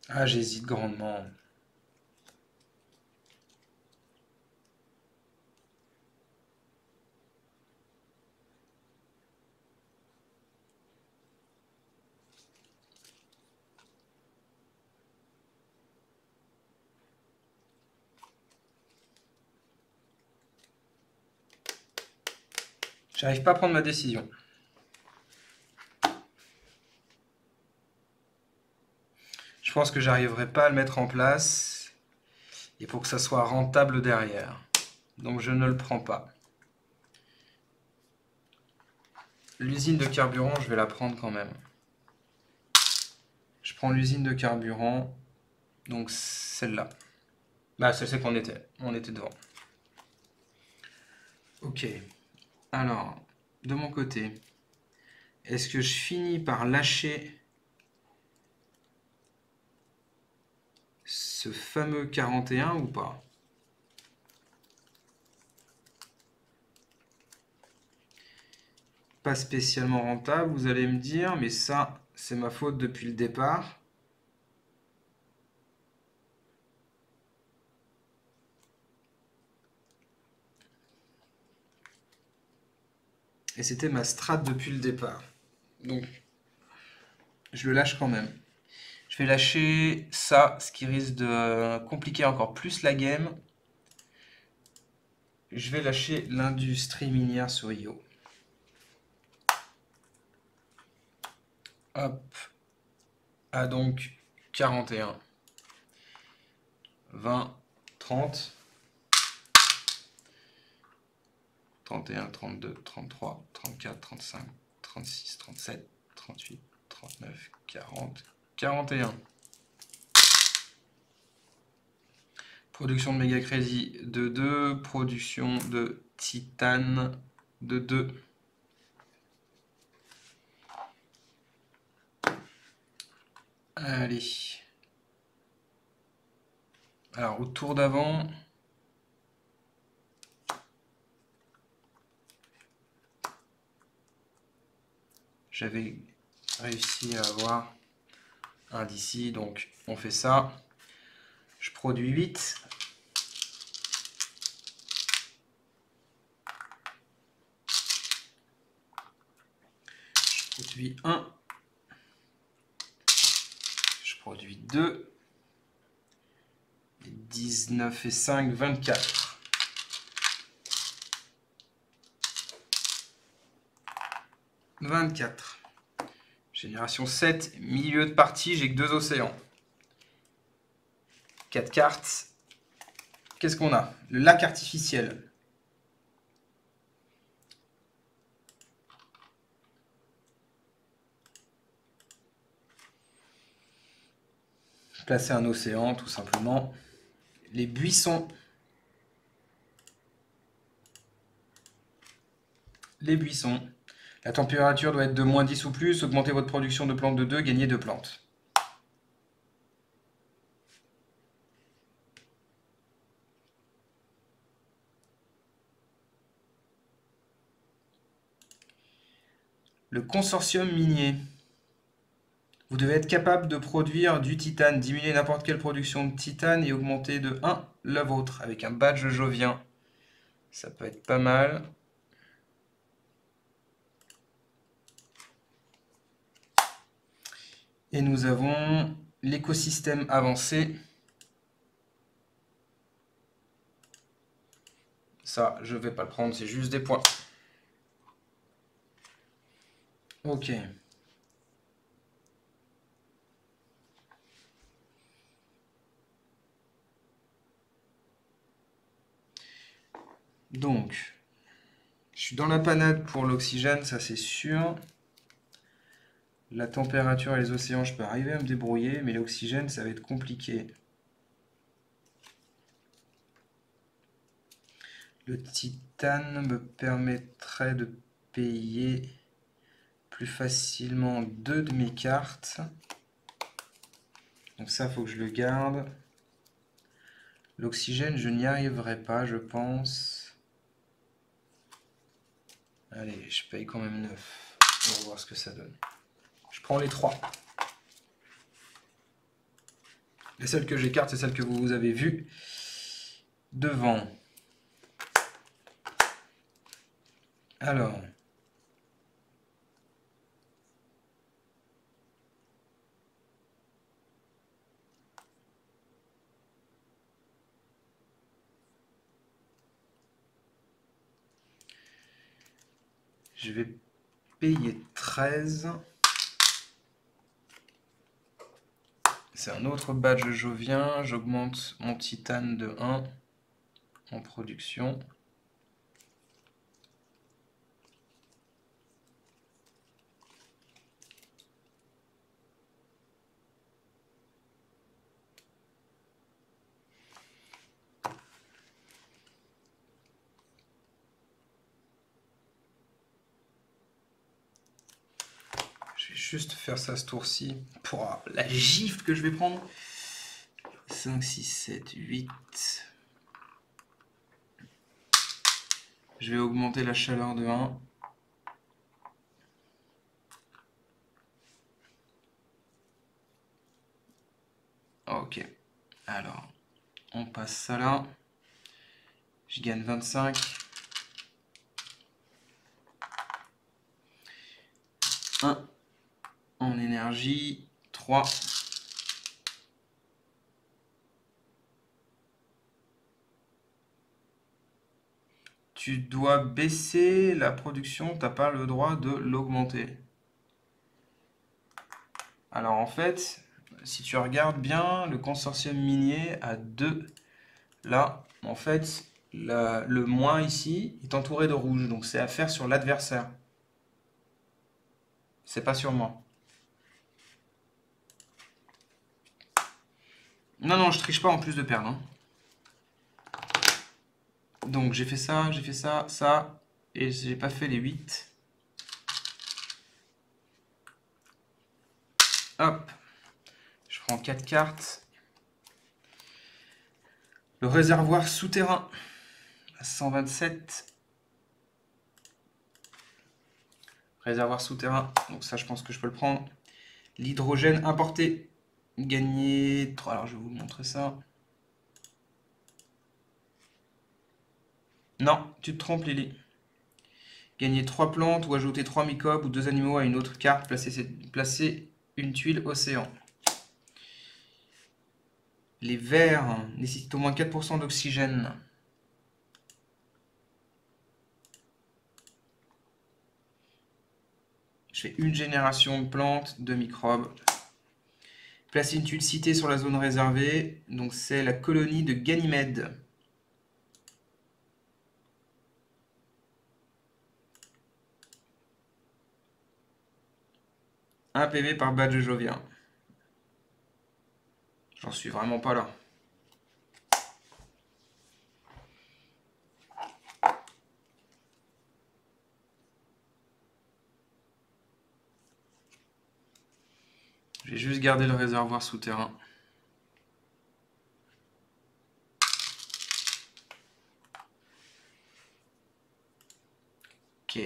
Ah, j'hésite grandement. J'arrive pas à prendre ma décision. Je pense que j'arriverai pas à le mettre en place. Et pour que ça soit rentable derrière. Donc je ne le prends pas. L'usine de carburant, je vais la prendre quand même. Je prends l'usine de carburant. Donc celle-là. Bah, c'est qu'on était. On était devant. Ok. Alors, de mon côté, est-ce que je finis par lâcher ce fameux 41 ou pas? Pas spécialement rentable, vous allez me dire, mais ça, c'est ma faute depuis le départ. Et c'était ma strat depuis le départ. Donc, je le lâche quand même. Je vais lâcher ça, ce qui risque de compliquer encore plus la game. Je vais lâcher l'industrie minière sur IO. Hop. Ah donc 41. 20, 30. 31, 32, 33, 34, 35, 36, 37, 38, 39, 40, 41. Production de méga crédit de 2, production de titane de 2. Allez. Alors au tour d'avant, j'avais réussi à avoir un d'ici, donc on fait ça. Je produis 8. Je produis 1. Je produis 2. 19 et 5, 24. Génération 7, milieu de partie, j'ai que 2 océans. 4 cartes. Qu'est-ce qu'on a? Le lac artificiel. Placer un océan, tout simplement. Les buissons. Les buissons. La température doit être de moins 10 ou plus. Augmentez votre production de plantes de 2, gagnez 2 plantes. Le consortium minier. Vous devez être capable de produire du titane, diminuer n'importe quelle production de titane et augmenter de 1 la vôtre avec un badge jovien. Ça peut être pas mal. Et nous avons l'écosystème avancé. Ça, je ne vais pas le prendre, c'est juste des points. Ok. Donc, je suis dans la panade pour l'oxygène, ça c'est sûr. La température et les océans, je peux arriver à me débrouiller, mais l'oxygène, ça va être compliqué. Le titane me permettrait de payer plus facilement 2 de mes cartes. Donc ça, il faut que je le garde. L'oxygène, je n'y arriverai pas, je pense. Allez, je paye quand même 9. On va voir ce que ça donne. Je prends les 3. Les seules que j'écarte, c'est celles que vous avez vues devant. Alors. Je vais payer 13. C'est un autre badge jovien. J'augmente mon titane de 1 en production. Je vais juste faire ça ce tour-ci pour la gifle que je vais prendre. 5, 6, 7, 8. Je vais augmenter la chaleur de 1. ok. Alors, on passe ça là. Je gagne 25. 1 en énergie. 3. Tu dois baisser la production, t'as pas le droit de l'augmenter. Alors en fait, si tu regardes bien, le consortium minier a 2. Là, en fait, le moins ici est entouré de rouge, donc c'est à faire sur l'adversaire. C'est pas sur moi. Non, non, je triche pas en plus de perdre, hein. Donc j'ai fait ça, ça, et j'ai pas fait les 8. Hop, je prends 4 cartes. Le réservoir souterrain à 127. Réservoir souterrain, donc ça je pense que je peux le prendre. L'hydrogène importé, gagner 3. Alors je vais vous montrer ça. Non, tu te trompes Lily. Gagner 3 plantes ou ajouter 3 mycobes ou 2 animaux à une autre carte, placer une tuile océan. Les vers nécessitent au moins 4% d'oxygène. Je fais une génération de plantes, de microbes. Placer une tuile citée sur la zone réservée. Donc c'est la colonie de Ganymède. Un PV par badge jovien. J'en suis vraiment pas là. J'ai juste gardé le réservoir souterrain. Ok.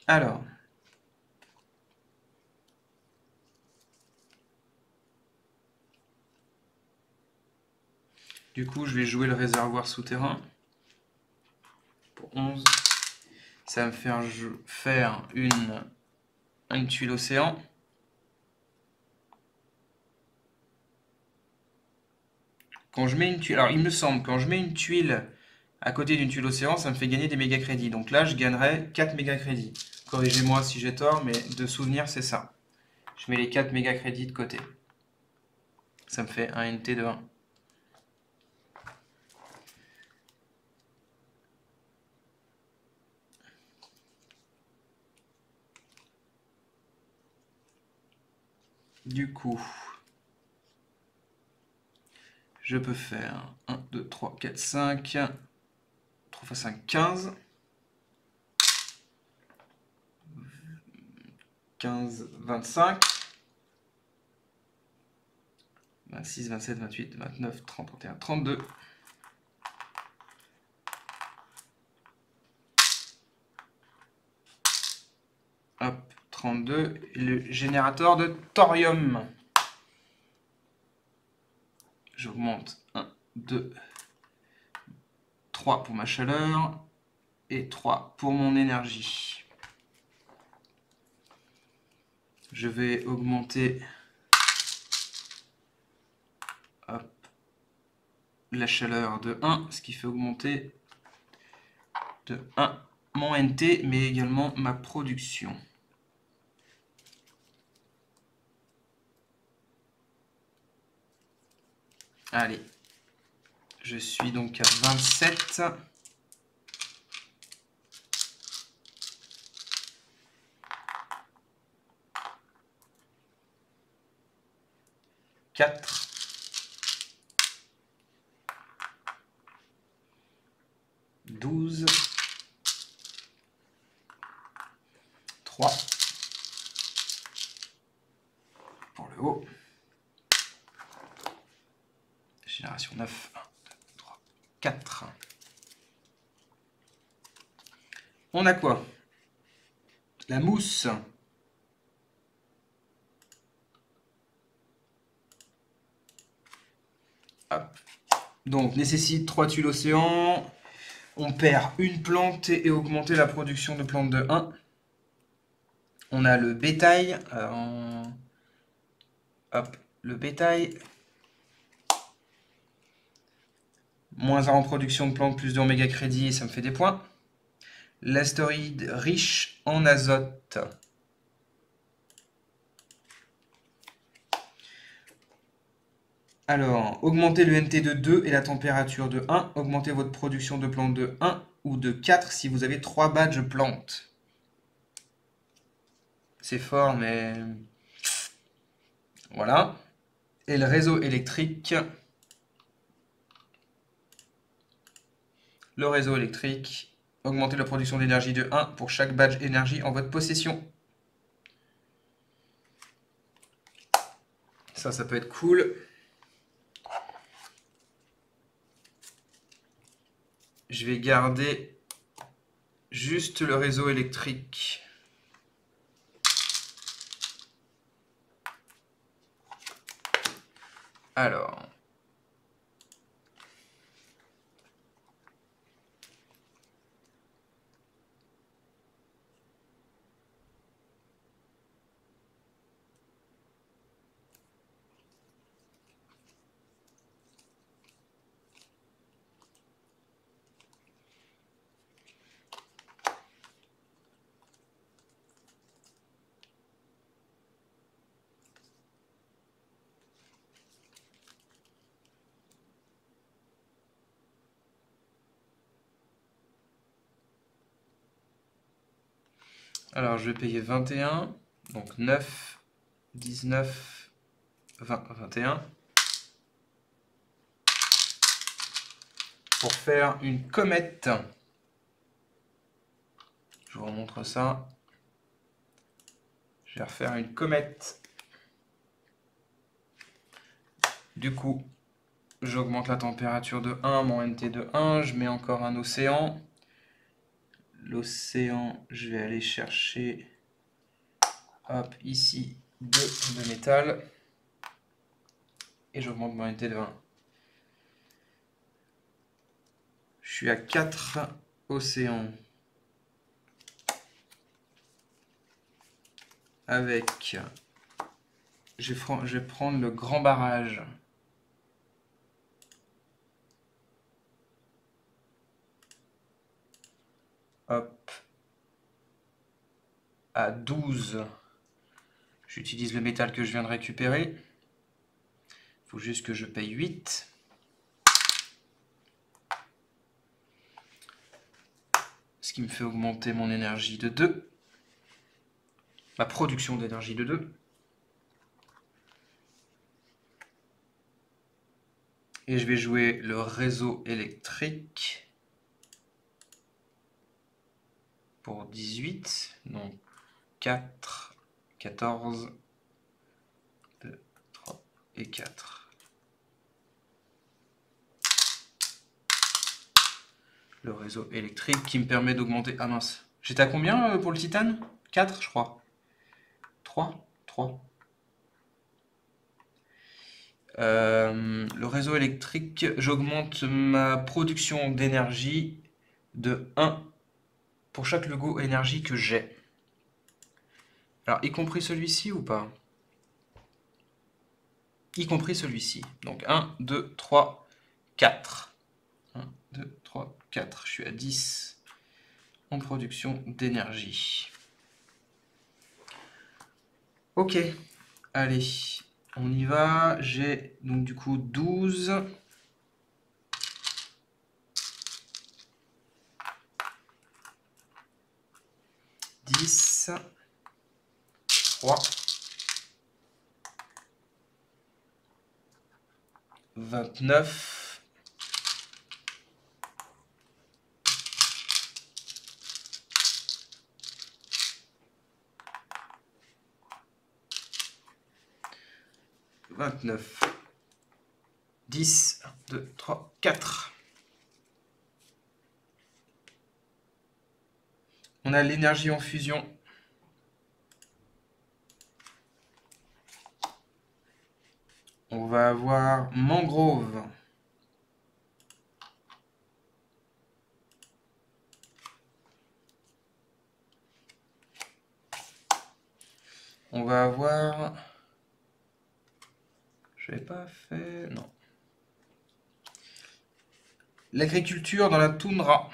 Alors. Du coup, je vais jouer le réservoir souterrain. Pour 11. Ça va me faire une tuile océan. Quand je mets une tuile, alors il me semble, quand je mets une tuile à côté d'une tuile océan, ça me fait gagner des méga crédits. Donc là, je gagnerai 4 méga crédits. Corrigez-moi si j'ai tort, mais de souvenir, c'est ça. Je mets les 4 méga crédits de côté. Ça me fait un NT de 1. Du coup, je peux faire 1, 2, 3, 4, 5. 3 x 5, 15. 15, 25. 26, 27, 28, 29, 30, 31, 32. Hop, 32. Et le générateur de thorium. J'augmente 1, 2, 3 pour ma chaleur et 3 pour mon énergie. Je vais augmenter la chaleur de 1, ce qui fait augmenter de 1 mon NT, mais également ma production. Allez, je suis donc à 27. 4. 12. 3. Pour le haut. Génération 9. 1, 2, 3, 4. On a quoi? La mousse. Donc, nécessite 3 tuiles océan. On perd une plante et augmenter la production de plantes de 1. On a le bétail. Hop, le bétail. Moins 1 en production de plantes, plus de oméga crédit, et ça me fait des points. L'astéroïde riche en azote. Alors, augmentez le NT de 2 et la température de 1. Augmentez votre production de plantes de 1 ou de 4 si vous avez 3 badges plantes. C'est fort, mais... Voilà. Et le réseau électrique. Le réseau électrique. Augmentez la production d'énergie de 1 pour chaque badge énergie en votre possession. Ça peut être cool. Je vais garder juste le réseau électrique. Alors. Alors, je vais payer 21, donc 9, 19, 20, 21. Pour faire une comète. Je vous remontre ça. Je vais refaire une comète. Du coup, j'augmente la température de 1, mon NT de 1. Je mets encore un océan. L'océan, je vais aller chercher, hop, ici, 2 de métal. Et j'augmente mon NT de 1. Je suis à 4 océans. Avec, je vais prendre le grand barrage. Hop. À 12. J'utilise le métal que je viens de récupérer. Il faut juste que je paye 8. Ce qui me fait augmenter mon énergie de 2. Ma production d'énergie de 2. Et je vais jouer le réseau électrique pour 18. Donc 4, 14, 2, 3 et 4. Le réseau électrique qui me permet d'augmenter... Ah mince, j'étais à combien pour le titane? 4 je crois. 3 3. Le réseau électrique, j'augmente ma production d'énergie de 1 pour chaque logo énergie que j'ai. Alors, y compris celui-ci ou pas? Y compris celui-ci. Donc 1, 2, 3, 4. 1, 2, 3, 4. Je suis à 10 en production d'énergie. Ok, allez, on y va. J'ai donc du coup 12. 10, 3, 29, 29, 10, 1, 2, 3, 4. On a l'énergie en fusion. On va avoir mangrove. on va avoir... Je n'avais pas fait... Non. L'agriculture dans la toundra.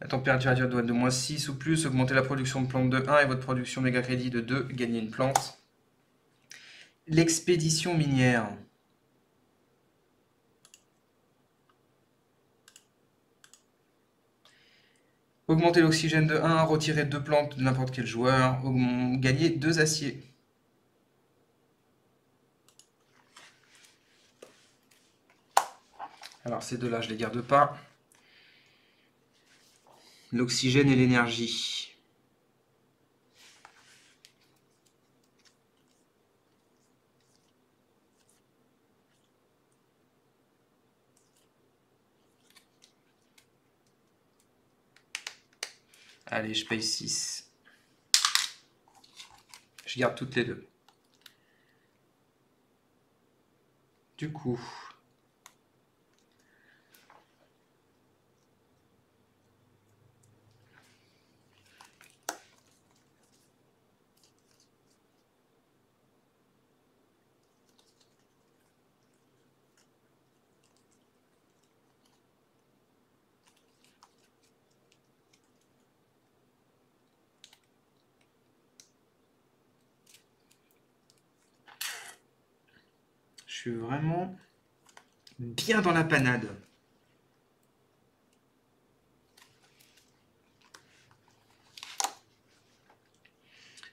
La température doit être de -6 ou plus. Augmenter la production de plantes de 1 et votre production méga crédit de 2. Gagner une plante. L'expédition minière. Augmenter l'oxygène de 1. Retirer 2 plantes de n'importe quel joueur. Gagner 2 aciers. Alors ces deux-là, je ne les garde pas. L'oxygène et l'énergie. Allez, je paye 6. Je garde toutes les deux. Du coup... Je suis vraiment bien dans la panade.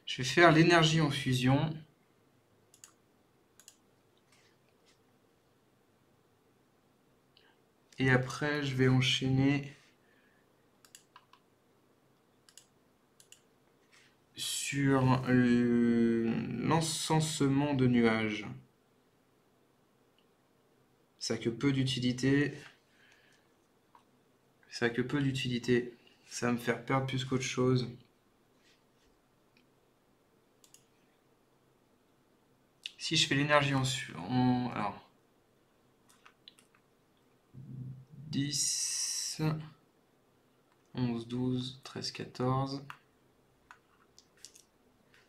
Je vais faire l'énergie en fusion. Et après, je vais enchaîner sur l'encensement de nuages. Ça a que peu d'utilité. Ça a que peu d'utilité. Ça va me faire perdre plus qu'autre chose. Si je fais l'énergie alors, 10, 11, 12, 13, 14,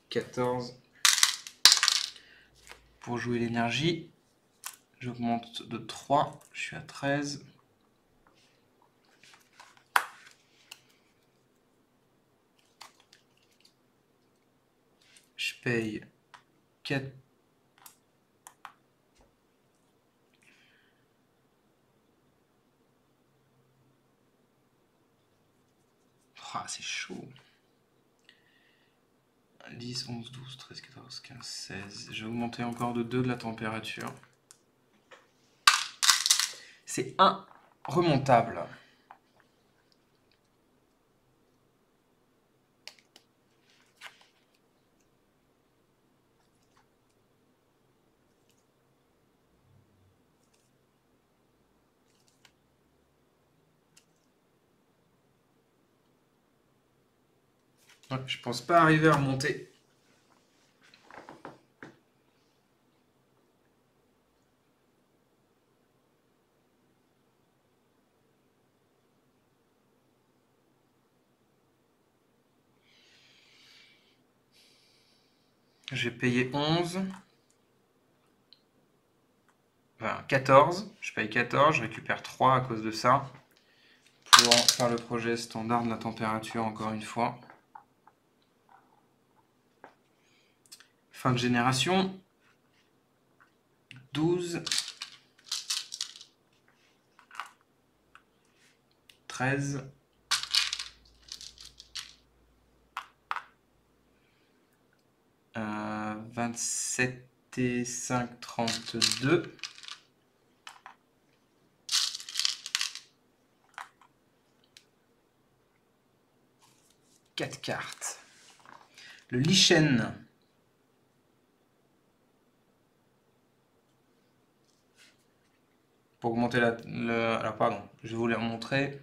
14. Pour jouer l'énergie, j'augmente de 3, je suis à 13. Je paye 4. Ah, c'est chaud. 10, 11, 12, 13, 14, 15, 16. J'ai augmenté encore de 2 de la température. C'est remontable. Ouais, je pense pas arriver à remonter. J'ai payé 11. Enfin, 14. Je paye 14. Je récupère 3 à cause de ça. Pour faire le projet standard de la température, encore une fois. Fin de génération. 12. 13. 27 et 5, 32. Quatre cartes. Le lichen. Pour augmenter alors pardon, je vais vous les remontrer.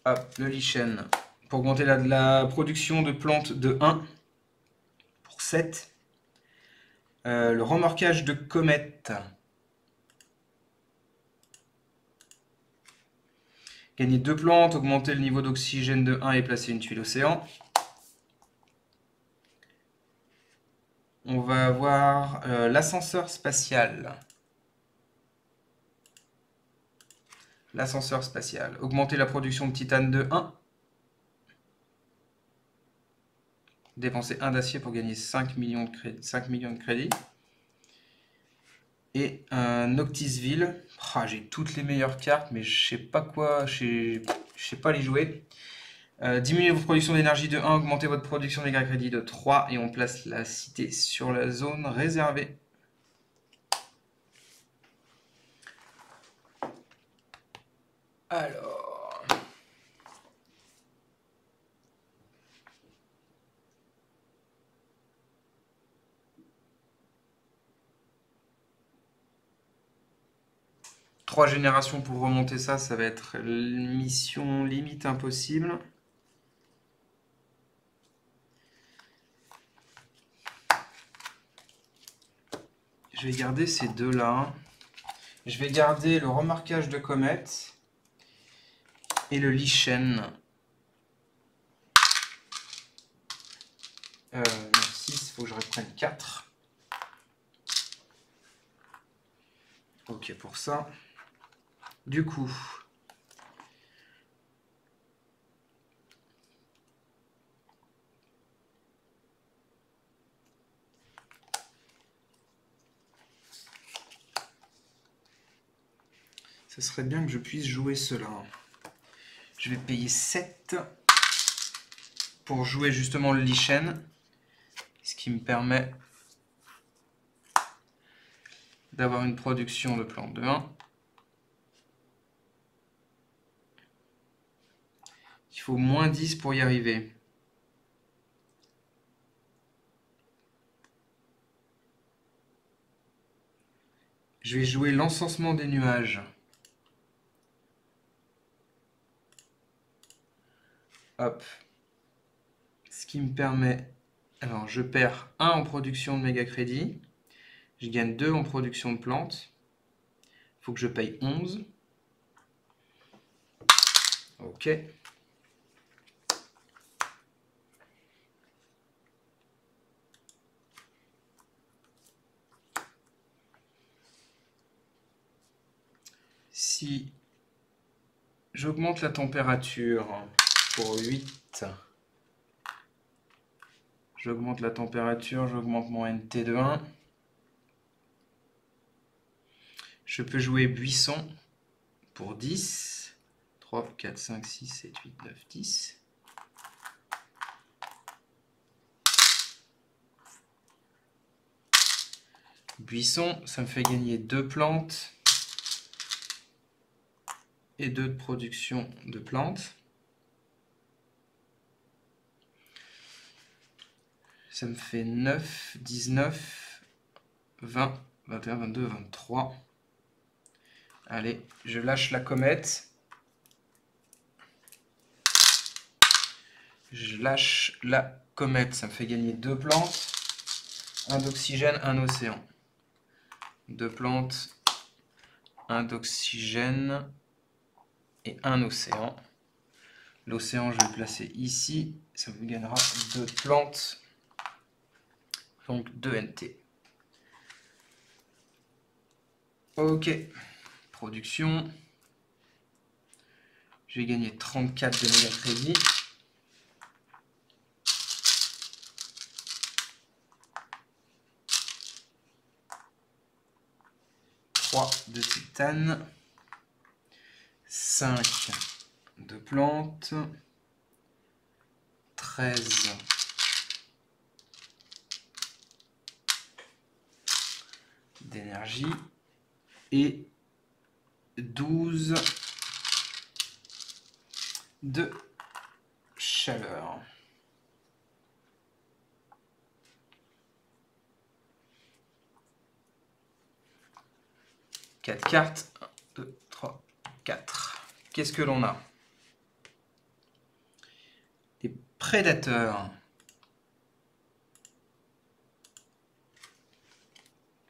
Hop, le lichen. Pour augmenter la production de plantes de 1 pour 7. Le remorquage de comète. Gagner 2 plantes, augmenter le niveau d'oxygène de 1 et placer une tuile océan. On va avoir l'ascenseur spatial. L'ascenseur spatial. Augmenter la production de titane de 1. Dépenser 1 d'acier pour gagner 5 millions de crédits. Et un Noctisville. Oh, j'ai toutes les meilleures cartes, mais je sais pas quoi, je sais pas les jouer. Diminuer votre production d'énergie de 1, augmenter votre production de crédits de 3 et on place la cité sur la zone réservée. Alors... Trois générations pour remonter ça, ça va être mission limite impossible. Je vais garder ces deux-là. Je vais garder le remarquage de comète et le lichen. Non, 6, il faut que je reprenne 4. Ok pour ça. Du coup, ce serait bien que je puisse jouer cela. Je vais payer 7 pour jouer justement le lichen, ce qui me permet d'avoir une production de plantes de 1. Il faut moins 10 pour y arriver. Je vais jouer l'encensement des nuages. Hop. Ce qui me permet... Alors, je perds 1 en production de méga crédit. Je gagne 2 en production de plantes. Il faut que je paye 11. Ok. Si j'augmente la température pour 8, j'augmente la température, j'augmente mon NT de 1. Je peux jouer buisson pour 10. 3, 4, 5, 6, 7, 8, 9, 10. Buisson, ça me fait gagner 2 plantes et 2 de production de plantes. Ça me fait 9, 19, 20, 21, 22, 23. Allez, je lâche la comète. Je lâche la comète, ça me fait gagner 2 plantes, 1 d'oxygène, 1 océan. 2 plantes, 1 d'oxygène et 1 océan. L'océan, je vais le placer ici. Ça vous gagnera 2 plantes, donc 2 NT. Ok, production. Je vais gagner 34 de méga crédit. 3 de titane. 5 de plantes. 13 d'énergie. Et 12 de chaleur. Quatre cartes. 1, 2, 3, 4. Qu'est-ce que l'on a? Des prédateurs.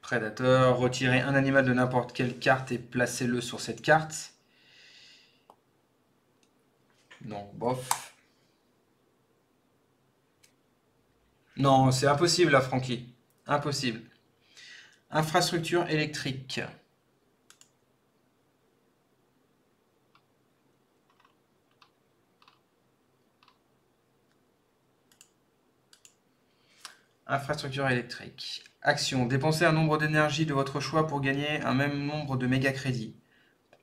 Prédateur, retirez un animal de n'importe quelle carte et placez-le sur cette carte. Donc, bof. Non, c'est impossible là, Francky. Impossible. Infrastructure électrique. Infrastructure électrique. Action. Dépensez un nombre d'énergie de votre choix pour gagner un même nombre de méga crédits.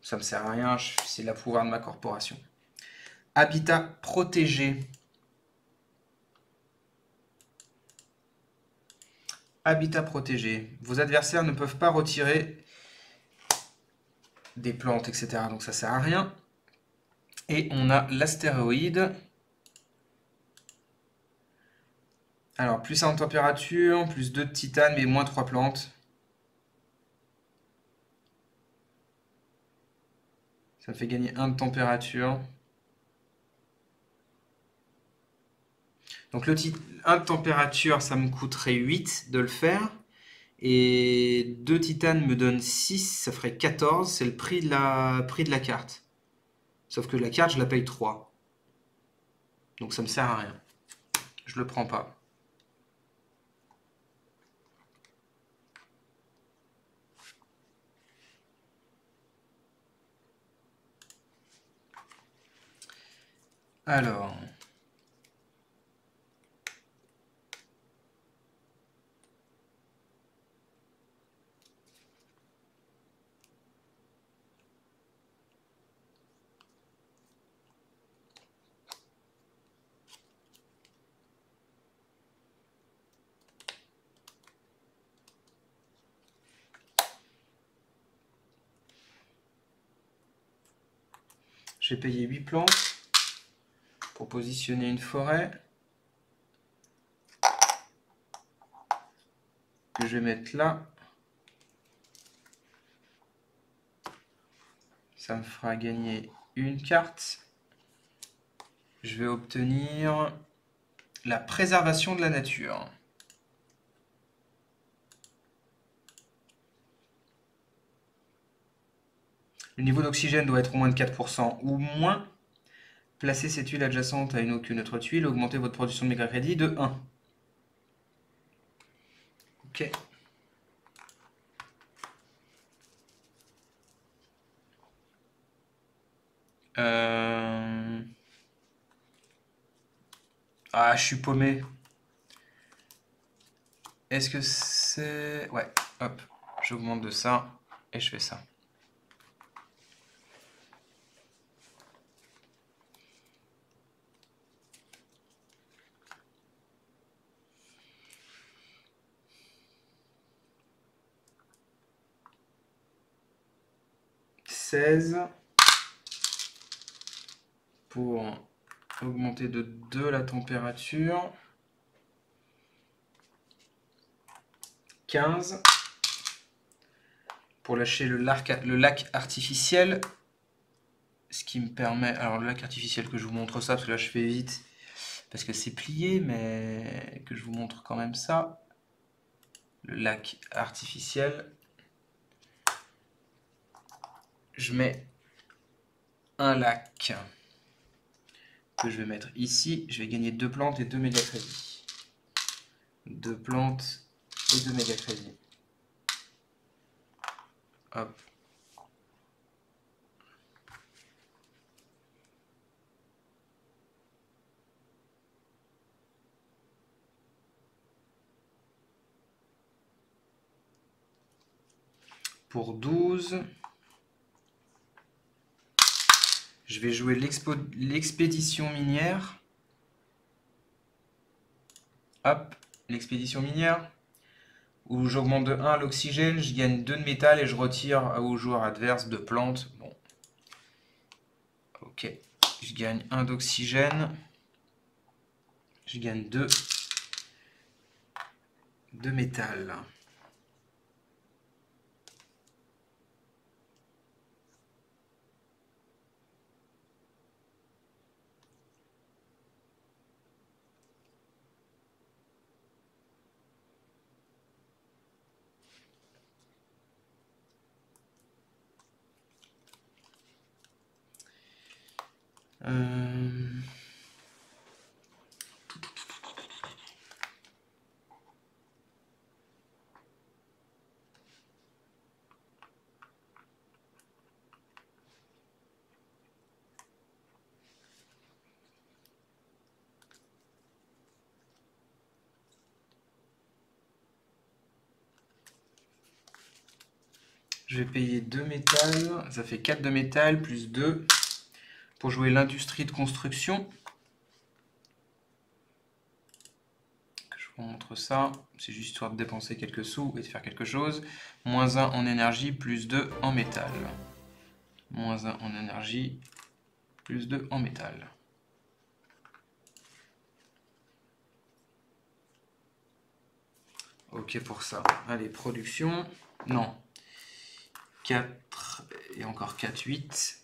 Ça me sert à rien, c'est la pouvoir de ma corporation. Habitat protégé. Habitat protégé. Vos adversaires ne peuvent pas retirer des plantes, etc. Donc ça sert à rien. Et on a l'astéroïde. Alors, plus 1 de température, plus 2 de titane, mais moins 3 plantes. Ça me fait gagner 1 de température. Donc le 1 de température, ça me coûterait 8 de le faire. Et 2 titane me donne 6, ça ferait 14. C'est le prix de la carte. Sauf que la carte, je la paye 3. Donc ça me sert à rien. Je le prends pas. Alors... J'ai payé 8 plantes pour positionner une forêt que je vais mettre là. Ça me fera gagner une carte. Je vais obtenir la préservation de la nature. Le niveau d'oxygène doit être au moins de 4% ou moins. Placez cette huile adjacente à une autre tuile. Augmentez votre production de méga-crédit de 1. Ok. Ah, je suis paumé. Est-ce que c'est... Ouais, hop. J'augmente de ça et je fais ça. Pour augmenter de 2 la température. 15 pour lâcher le lac artificiel. Ce qui me permet... Alors le lac artificiel, que je vous montre ça, parce que là je fais vite, parce que c'est plié, mais que je vous montre quand même ça. Le lac artificiel. Je mets un lac que je vais mettre ici. Je vais gagner 2 plantes et 2 méga crédits. 2 plantes et 2 méga crédits. Hop. Pour 12. Je vais jouer l'expédition minière. Hop, l'expédition minière. Où j'augmente de 1 l'oxygène, je gagne 2 de métal et je retire aux joueurs adverses de plantes. Bon. Ok. Je gagne 1 d'oxygène. Je gagne 2 de métal. Je vais payer 2 métal. Ça fait 4 de métal plus 2 pour jouer l'industrie de construction. Je vous montre ça. C'est juste histoire de dépenser quelques sous et de faire quelque chose. Moins 1 en énergie, plus 2 en métal. Moins 1 en énergie, plus 2 en métal. Ok pour ça. Allez, production. Non. 4 et encore 4, 8.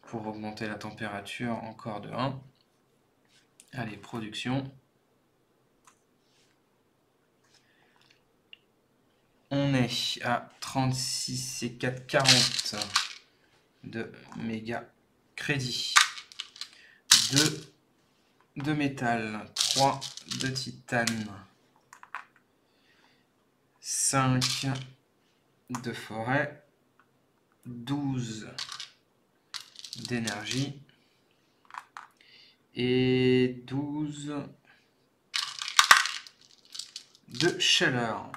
Pour augmenter la température encore de 1. Allez, production. On est à 36 et 4, 40 de méga crédit. 2 de métal, 3 de titane, 5 de forêt, 12 d'énergie et 12 de chaleur.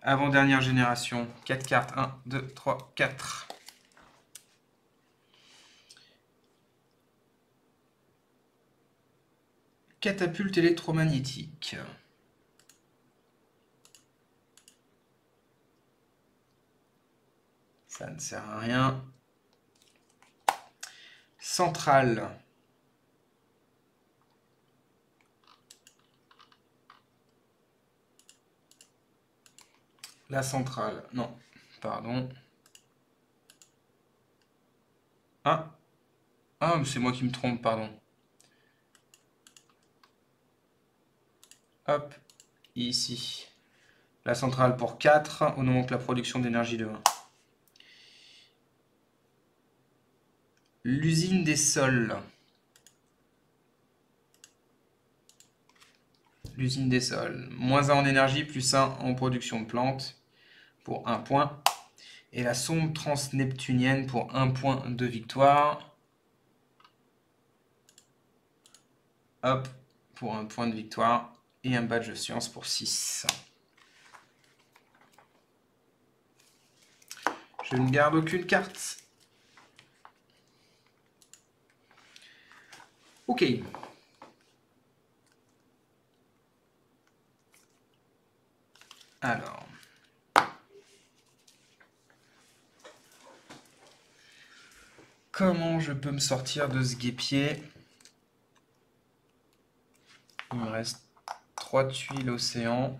Avant-dernière génération, 4 cartes, 1, 2, 3, 4. Catapulte électromagnétique. Ça ne sert à rien. Centrale. La centrale. Non, pardon. Ah, ah, c'est moi qui me trompe, pardon. Hop, ici. La centrale pour 4, au moment que la production d'énergie de 1. L'usine des sols. L'usine des sols. Moins 1 en énergie, plus 1 en production de plantes, pour 1 point. Et la sonde transneptunienne pour 1 point de victoire. Hop, pour 1 point de victoire. Et un badge de science pour 6. Je ne garde aucune carte. Ok. Alors. Comment je peux me sortir de ce guêpier? Il me reste 3 tuiles océan.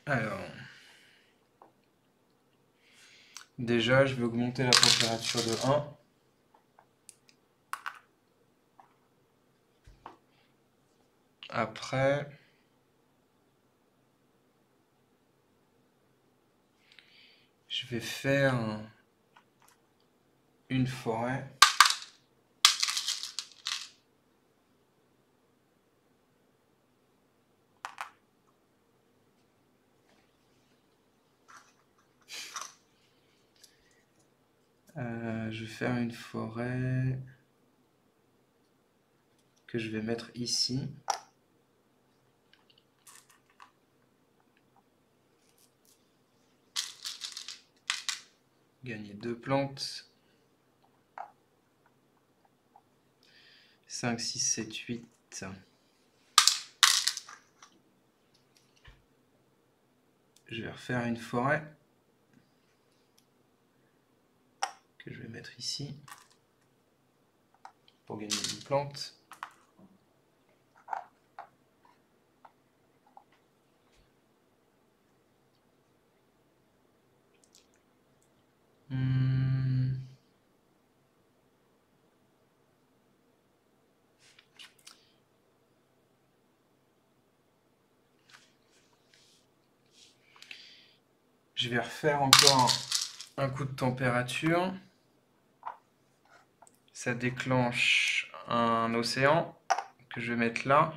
Alors, déjà, je vais augmenter la température de 1. Après, je vais faire une forêt. Je vais faire une forêt que je vais mettre ici. Gagner 2 plantes. 5, 6, 7, 8. Je vais refaire une forêt que je vais mettre ici pour gagner une plante. Je vais refaire encore un coup de température. Ça déclenche un océan que je vais mettre là.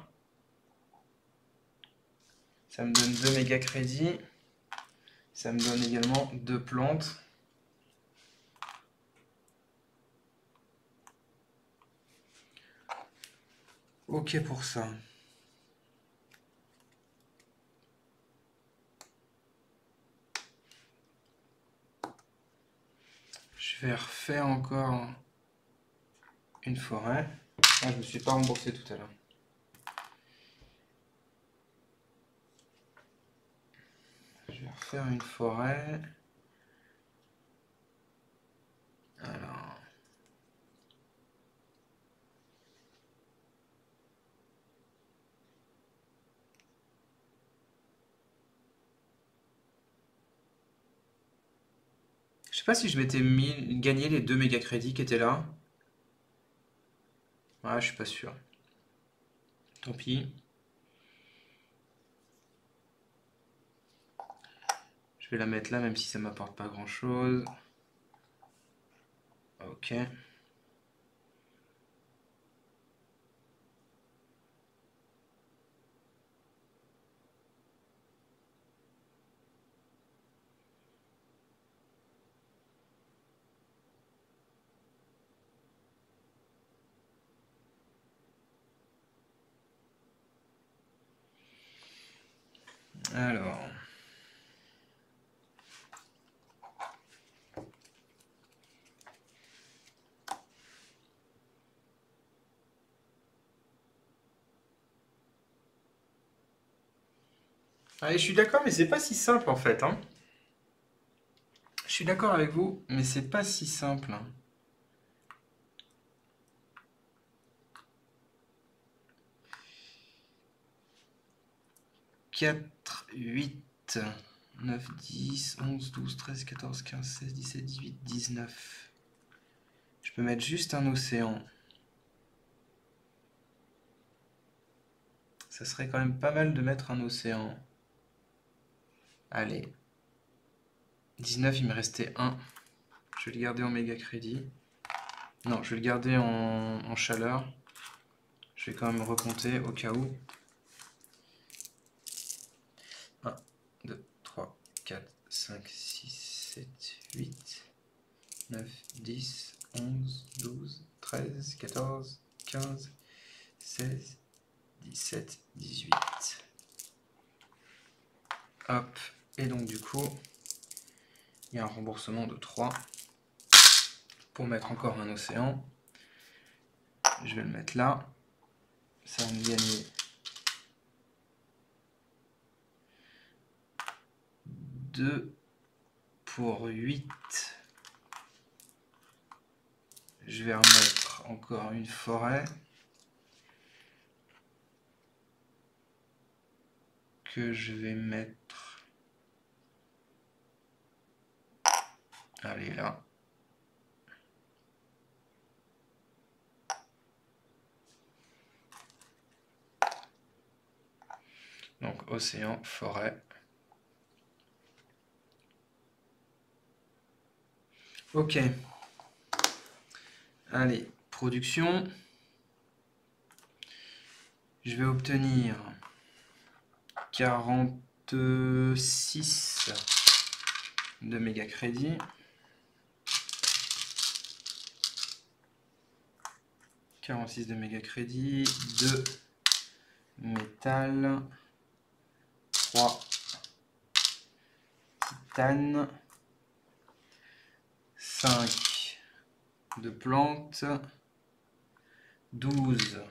Ça me donne 2 méga crédits. Ça me donne également 2 plantes. Ok pour ça. Je vais refaire encore une forêt. Ah, je ne me suis pas remboursé tout à l'heure. Je vais refaire une forêt. Alors. Je sais pas si je m'étais gagné les 2 méga crédits qui étaient là. Ouais, je suis pas sûr. Tant pis. Je vais la mettre là même si ça m'apporte pas grand chose. Ok. Alors. Allez, je suis d'accord, mais c'est pas si simple en fait, hein. Je suis d'accord avec vous, mais c'est pas si simple, hein. 4, 8, 9, 10, 11, 12, 13, 14, 15, 16, 17, 18, 19. Je peux mettre juste un océan. Ça serait quand même pas mal de mettre un océan. Allez. 19, il me restait 1. Je vais le garder en méga crédit. Non, je vais le garder en chaleur. Je vais quand même recompter au cas où. 1, 2, 3, 4, 5, 6, 7, 8, 9, 10, 11, 12, 13, 14, 15, 16, 17, 18. Hop. Et donc du coup, il y a un remboursement de 3 pour mettre encore un océan. Je vais le mettre là. Ça va me gagner 2 pour 8. Je vais remettre encore une forêt que je vais mettre, allez là. Donc océan, forêt. Ok. Allez, production. Je vais obtenir 46 de méga crédit. 46 de méga crédit, 2 métal, 3 titane, 5 de plantes, 12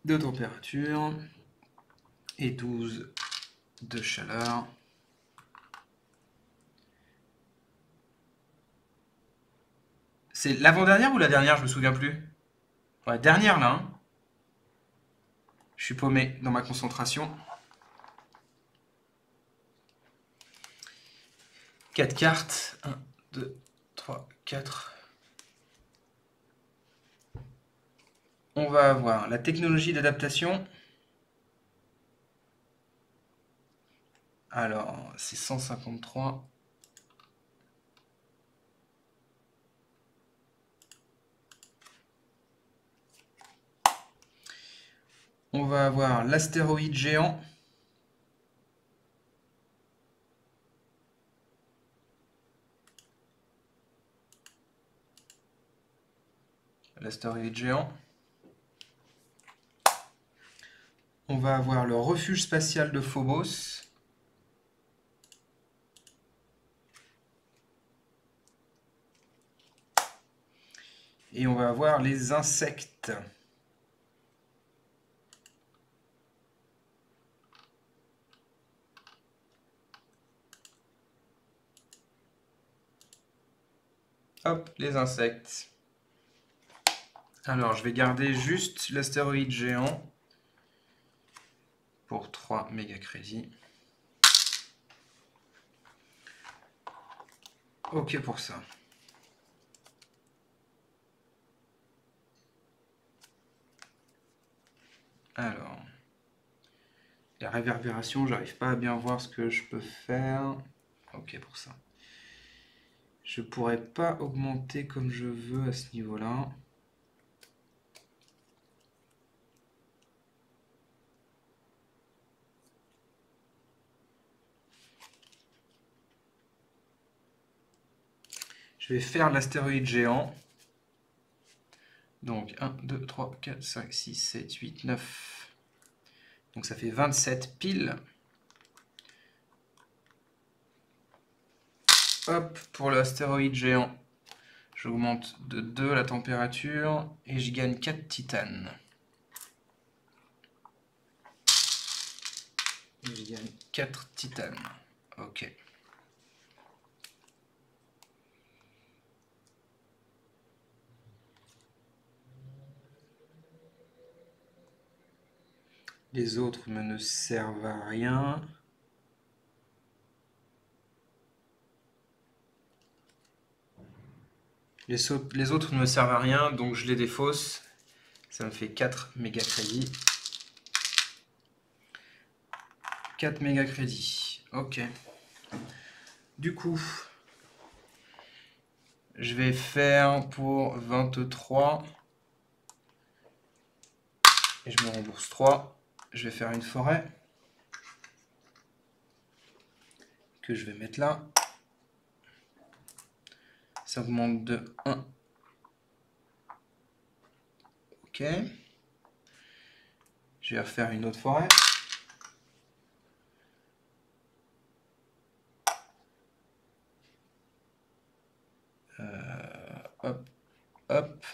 de température et 12 de chaleur. C'est l'avant-dernière ou la dernière? Je me souviens plus. Ouais, dernière là. Hein. Je suis paumé dans ma concentration. 4 cartes. 1, 2, 3, 4. On va avoir la technologie d'adaptation. Alors, c'est 153. On va avoir l'astéroïde géant. L'astéroïde géant. On va avoir le refuge spatial de Phobos. Et on va avoir les insectes. Hop, les insectes. Alors, je vais garder juste l'astéroïde géant pour 3 méga crédits. Ok pour ça. Alors, la réverbération, j'arrive pas à bien voir ce que je peux faire. Ok pour ça. Je pourrais pas augmenter comme je veux à ce niveau-là. Je vais faire l'astéroïde géant. Donc 1, 2, 3, 4, 5, 6, 7, 8, 9. Donc ça fait 27 piles. Hop, pour l'astéroïde géant, j'augmente de 2 la température et je gagne 4 titanes. Et je gagne 4 titanes. Ok. Les autres ne servent à rien. Les autres ne me servent à rien, donc je les défausse. Ça me fait 4 méga crédits. 4 méga crédits. Ok. Du coup, je vais faire pour 23. Et je me rembourse 3. Je vais faire une forêt. Que je vais mettre là. Ça augmente de 1. Ok. Je vais refaire une autre forêt. Hop, hop.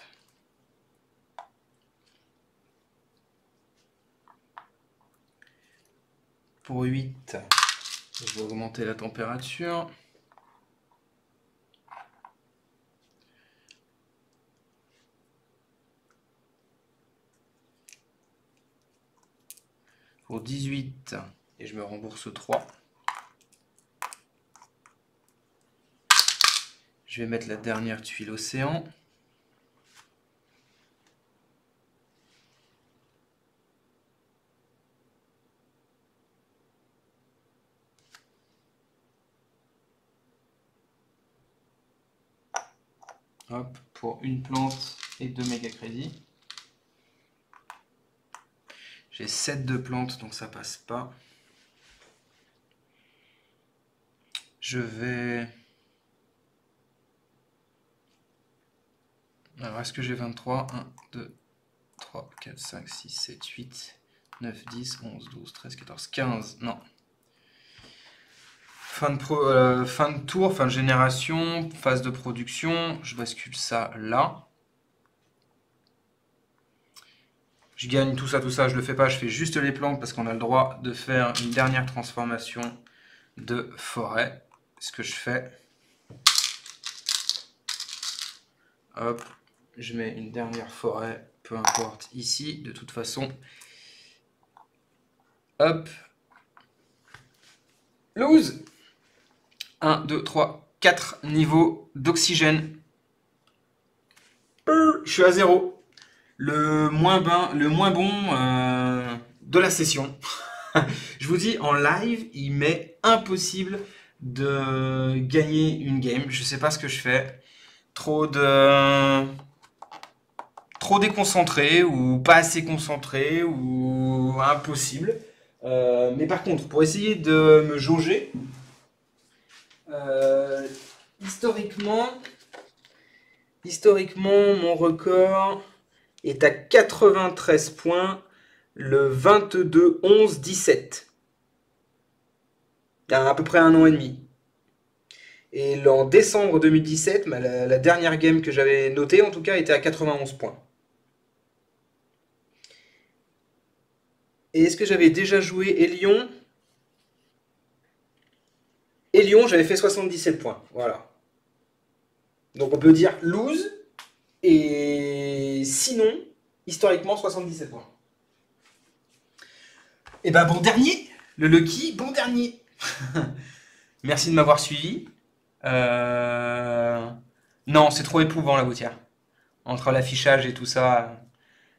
Pour 8, je vais augmenter la température. Pour 18, et je me rembourse 3. Je vais mettre la dernière tuile océan. Hop, pour une plante et 2 méga crédits. J'ai 7 de plantes, donc ça passe pas. Je vais... Alors, est-ce que j'ai 23? 1, 2, 3, 4, 5, 6, 7, 8, 9, 10, 11, 12, 13, 14, 15. Non. Fin de tour, fin de génération, phase de production. Je bascule ça là. Je gagne tout ça, je le fais pas. Je fais juste les plantes parce qu'on a le droit de faire une dernière transformation de forêt. Ce que je fais. Hop, je mets une dernière forêt, peu importe, ici, de toute façon. Hop. Lose. 1, 2, 3, 4 niveaux d'oxygène. Je suis à 0. Le moins bon de la session. Je vous dis, en live, il m'est impossible de gagner une game. Je sais pas ce que je fais. Trop déconcentré ou pas assez concentré ou impossible. Mais par contre, pour essayer de me jauger, euh, historiquement, mon record est à 93 points le 22-11-17. Il y a à peu près un an et demi. Et en décembre 2017, la dernière game que j'avais notée, en tout cas, était à 91 points. Et est-ce que j'avais déjà joué Elion? Elion, j'avais fait 77 points. Voilà. Donc on peut dire lose. Et sinon, historiquement, 77 points. Et ben bon dernier. Le Lucky, bon dernier. Merci de m'avoir suivi. Non, c'est trop éprouvant la boutière. Entre l'affichage et tout ça.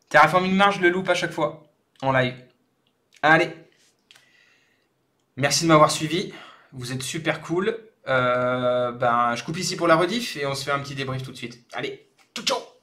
Terraforming Mars, je le loupe à chaque fois. En live. Allez. Merci de m'avoir suivi. Vous êtes super cool. Je coupe ici pour la rediff et on se fait un petit débrief tout de suite. Allez, ciao ciao.